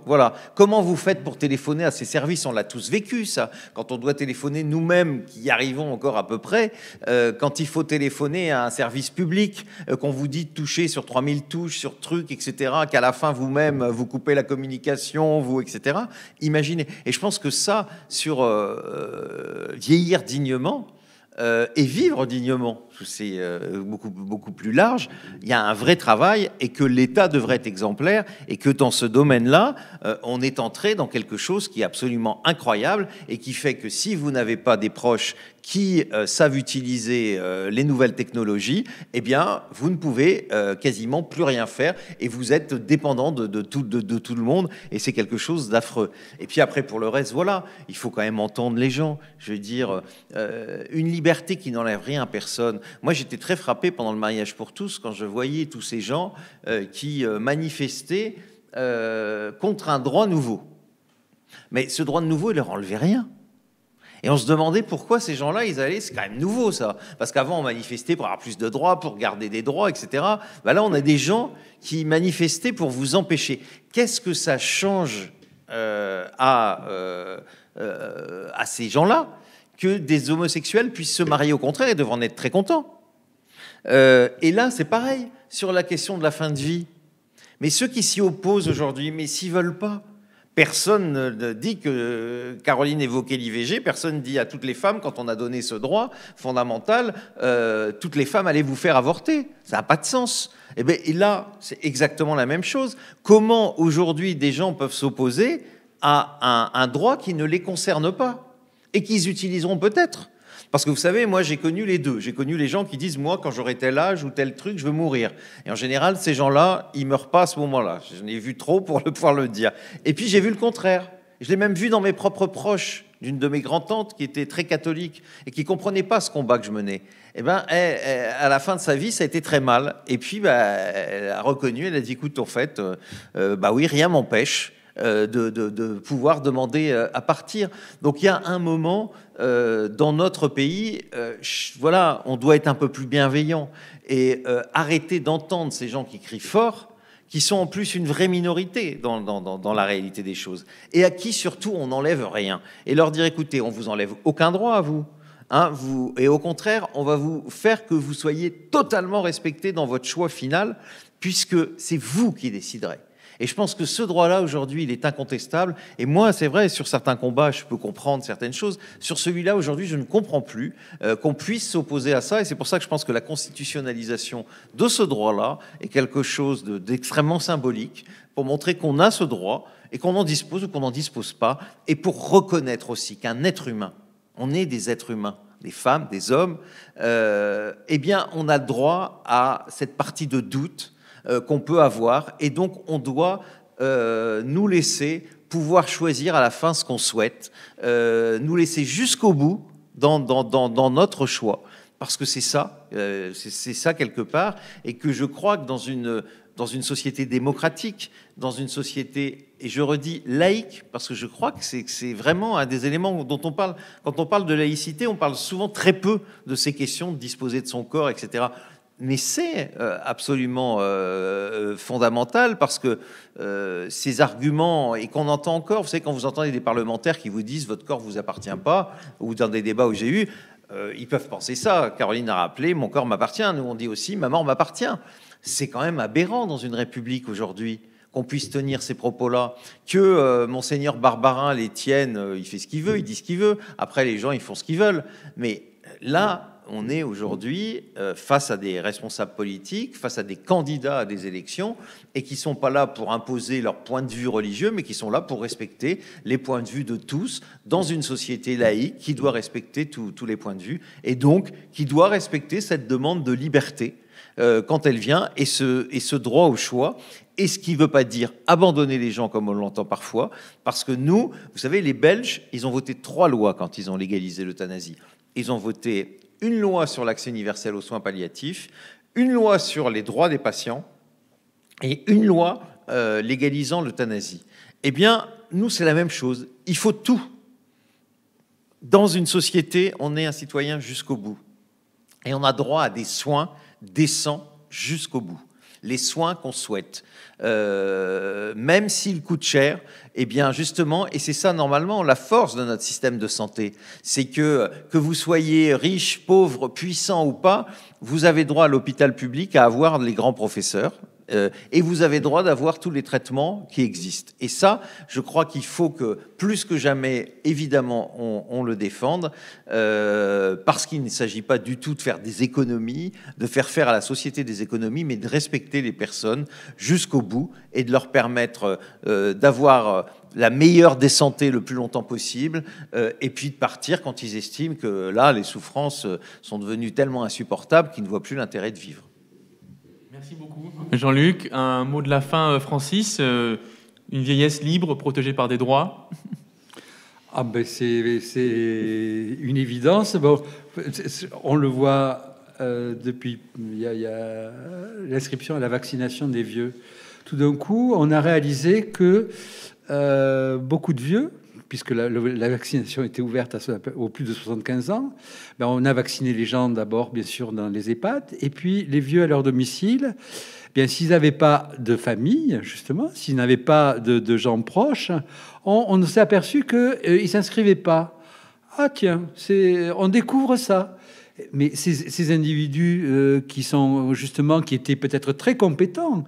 Voilà. Comment vous faites pour téléphoner à ces services? On l'a tous vécu, ça. Quand on doit téléphoner nous-mêmes, qui y arrivons encore à peu près, quand il faut téléphoner à un service public, qu'on vous dit de toucher sur 3000 touches, sur trucs, etc., qu'à la fin, vous-même, vous coupez la communication, vous, etc. Imaginez. Et je pense que ça, sur vieillir dignement, et vivre dignement, c'est beaucoup plus large, il y a un vrai travail, et que l'État devrait être exemplaire, et que dans ce domaine-là, on est entré dans quelque chose qui est absolument incroyable, et qui fait que si vous n'avez pas des proches qui savent utiliser les nouvelles technologies, eh bien, vous ne pouvez quasiment plus rien faire, et vous êtes dépendant de tout le monde, et c'est quelque chose d'affreux. Et puis après, pour le reste, voilà, il faut quand même entendre les gens. Je veux dire, une liberté qui n'enlève rien à personne. Moi, j'étais très frappé pendant le mariage pour tous quand je voyais tous ces gens qui manifestaient contre un droit nouveau. Mais ce droit nouveau, il leur enlevait rien. Et on se demandait pourquoi ces gens-là, ils allaient, c'est quand même nouveau ça, parce qu'avant on manifestait pour avoir plus de droits, pour garder des droits, etc. Ben là, on a des gens qui manifestaient pour vous empêcher. Qu'est-ce que ça change à ces gens-là que des homosexuels puissent se marier? Au contraire, ils devraient en être très contents. Et là, c'est pareil sur la question de la fin de vie. Mais ceux qui s'y opposent aujourd'hui, mais s'ils veulent pas. Personne ne dit que Caroline évoquait l'IVG, personne dit à toutes les femmes, quand on a donné ce droit fondamental, toutes les femmes allaient vous faire avorter. Ça n'a pas de sens. Et bien et là, c'est exactement la même chose. Comment aujourd'hui des gens peuvent s'opposer à un droit qui ne les concerne pas et qu'ils utiliseront peut-être? Parce que vous savez, moi j'ai connu les deux. J'ai connu les gens qui disent, moi quand j'aurai tel âge ou tel truc, je veux mourir. Et en général, ces gens-là, ils meurent pas à ce moment-là. J'en ai vu trop pour pouvoir le dire. Et puis j'ai vu le contraire. Je l'ai même vu dans mes propres proches, d'une de mes grands-tantes qui était très catholique et qui comprenait pas ce combat que je menais. Et ben, à la fin de sa vie, ça a été très mal. Et puis, elle a reconnu, elle a dit, écoute, en fait, bah oui, rien m'empêche de pouvoir demander à partir. Donc il y a un moment dans notre pays, voilà, on doit être un peu plus bienveillant et arrêter d'entendre ces gens qui crient fort, qui sont en plus une vraie minorité dans la réalité des choses, et à qui surtout on n'enlève rien, et leur dire, écoutez, on vous enlève aucun droit à vous. Hein, et au contraire, on va vous faire que vous soyez totalement respecté dans votre choix final, puisque c'est vous qui déciderez. Et je pense que ce droit-là, aujourd'hui, il est incontestable. Et moi, c'est vrai, sur certains combats, je peux comprendre certaines choses. Sur celui-là, aujourd'hui, je ne comprends plus qu'on puisse s'opposer à ça. Et c'est pour ça que je pense que la constitutionnalisation de ce droit-là est quelque chose d'extrêmement symbolique pour montrer qu'on a ce droit et qu'on en dispose ou qu'on n'en dispose pas. Et pour reconnaître aussi qu'un être humain, on est des êtres humains, des femmes, des hommes, eh bien, on a le droit à cette partie de doute qu'on peut avoir. Et donc, on doit nous laisser pouvoir choisir à la fin ce qu'on souhaite, nous laisser jusqu'au bout dans notre choix. Parce que c'est ça quelque part, et que je crois que dans une société démocratique, dans une société, et je redis laïque, parce que je crois que c'est vraiment un des éléments dont on parle. Quand on parle de laïcité, on parle souvent très peu de ces questions de disposer de son corps, etc. Mais c'est absolument fondamental, parce que ces arguments, et qu'on entend encore, vous savez, quand vous entendez des parlementaires qui vous disent « votre corps ne vous appartient pas », ou dans des débats où j'ai eu, ils peuvent penser ça. Caroline a rappelé, mon corps m'appartient. Nous, on dit aussi, ma mort m'appartient. C'est quand même aberrant dans une république aujourd'hui qu'on puisse tenir ces propos-là. Que Monseigneur Barbarin les tienne, il fait ce qu'il veut, il dit ce qu'il veut. Après, les gens, ils font ce qu'ils veulent. Mais là, on est aujourd'hui face à des responsables politiques, face à des candidats à des élections, et qui ne sont pas là pour imposer leur point de vue religieux, mais qui sont là pour respecter les points de vue de tous, dans une société laïque qui doit respecter tous les points de vue, et donc qui doit respecter cette demande de liberté quand elle vient, et ce droit au choix. Et ce qui ne veut pas dire abandonner les gens comme on l'entend parfois, parce que nous, vous savez, les Belges, ils ont voté 3 lois quand ils ont légalisé l'euthanasie. Ils ont voté une loi sur l'accès universel aux soins palliatifs, une loi sur les droits des patients et une loi légalisant l'euthanasie. Eh bien, nous, c'est la même chose. Il faut tout. Dans une société, on est un citoyen jusqu'au bout. Et on a droit à des soins décents jusqu'au bout. Les soins qu'on souhaite. Même s'ils coûtent cher, eh bien justement, et c'est ça normalement la force de notre système de santé, c'est que vous soyez riche, pauvre, puissant ou pas, vous avez droit à l'hôpital public à avoir les grands professeurs, et vous avez droit d'avoir tous les traitements qui existent. Et ça, je crois qu'il faut que, plus que jamais, évidemment, on le défende, parce qu'il ne s'agit pas du tout de faire des économies, de faire à la société des économies, mais de respecter les personnes jusqu'au bout et de leur permettre d'avoir la meilleure des santé le plus longtemps possible, et puis de partir quand ils estiment que là, les souffrances sont devenues tellement insupportables qu'ils ne voient plus l'intérêt de vivre. Merci beaucoup. Jean-Luc, un mot de la fin, Francis. Une vieillesse libre, protégée par des droits. Ah ben c'est une évidence. Bon, on le voit depuis il y a l'inscription à la vaccination des vieux. Tout d'un coup, on a réalisé que beaucoup de vieux, puisque la vaccination était ouverte aux plus de 75 ans, ben on a vacciné les gens d'abord, bien sûr, dans les EHPAD, et puis les vieux à leur domicile. Bien, s'ils n'avaient pas de famille, justement, s'ils n'avaient pas de gens proches, on s'est aperçu qu'ils ne s'inscrivaient pas. Ah tiens, on découvre ça. Mais ces individus qui sont justement, qui étaient peut-être très compétents,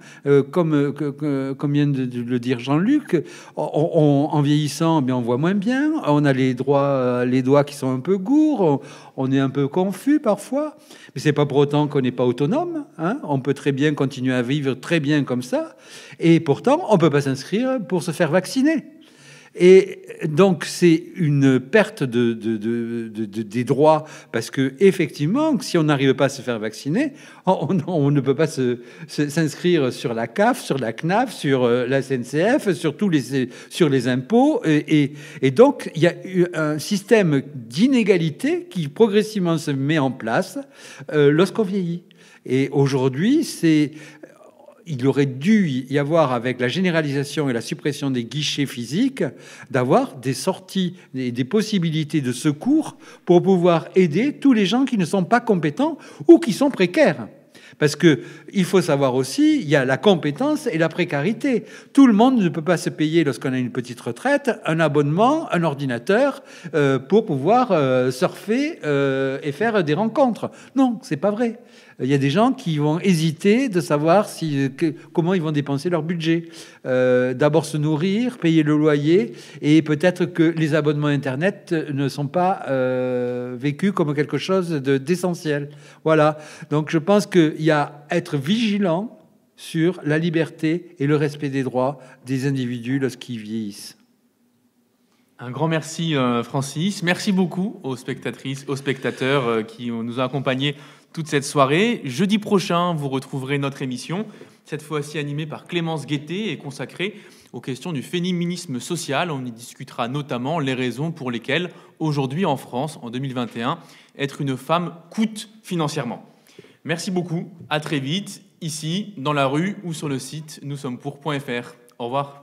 comme vient de le dire Jean-Luc, en vieillissant, bien, on voit moins bien, on a les doigts qui sont un peu gourds, on est un peu confus parfois, mais c'est pas pour autant qu'on n'est pas autonome, hein. On peut très bien continuer à vivre très bien comme ça, et pourtant on peut pas s'inscrire pour se faire vacciner. Et donc c'est une perte des droits, parce que effectivement, si on n'arrive pas à se faire vacciner, on ne peut pas s'inscrire sur la CAF, sur la CNAF, sur la SNCF, sur les impôts, et donc il y a un système d'inégalité qui progressivement se met en place lorsqu'on vieillit. Et aujourd'hui, il aurait dû y avoir, avec la généralisation et la suppression des guichets physiques, d'avoir des sorties, des possibilités de secours pour pouvoir aider tous les gens qui ne sont pas compétents ou qui sont précaires. Parce que il faut savoir aussi, il y a la compétence et la précarité. Tout le monde ne peut pas se payer, lorsqu'on a une petite retraite, un abonnement, un ordinateur pour pouvoir surfer et faire des rencontres. Non, c'est pas vrai. Il y a des gens qui vont hésiter de savoir comment ils vont dépenser leur budget. D'abord se nourrir, payer le loyer, et peut-être que les abonnements Internet ne sont pas vécus comme quelque chose d'essentiel. Voilà. Donc je pense qu'il y a à être vigilant sur la liberté et le respect des droits des individus lorsqu'ils vieillissent. Un grand merci Francis. Merci beaucoup aux spectatrices, aux spectateurs qui nous ont accompagnés toute cette soirée. Jeudi prochain, vous retrouverez notre émission, cette fois-ci animée par Clémence Guettet et consacrée aux questions du féminisme social. On y discutera notamment les raisons pour lesquelles, aujourd'hui en France, en 2021, être une femme coûte financièrement. Merci beaucoup, à très vite, ici, dans la rue ou sur le site noussommepour.fr. Au revoir.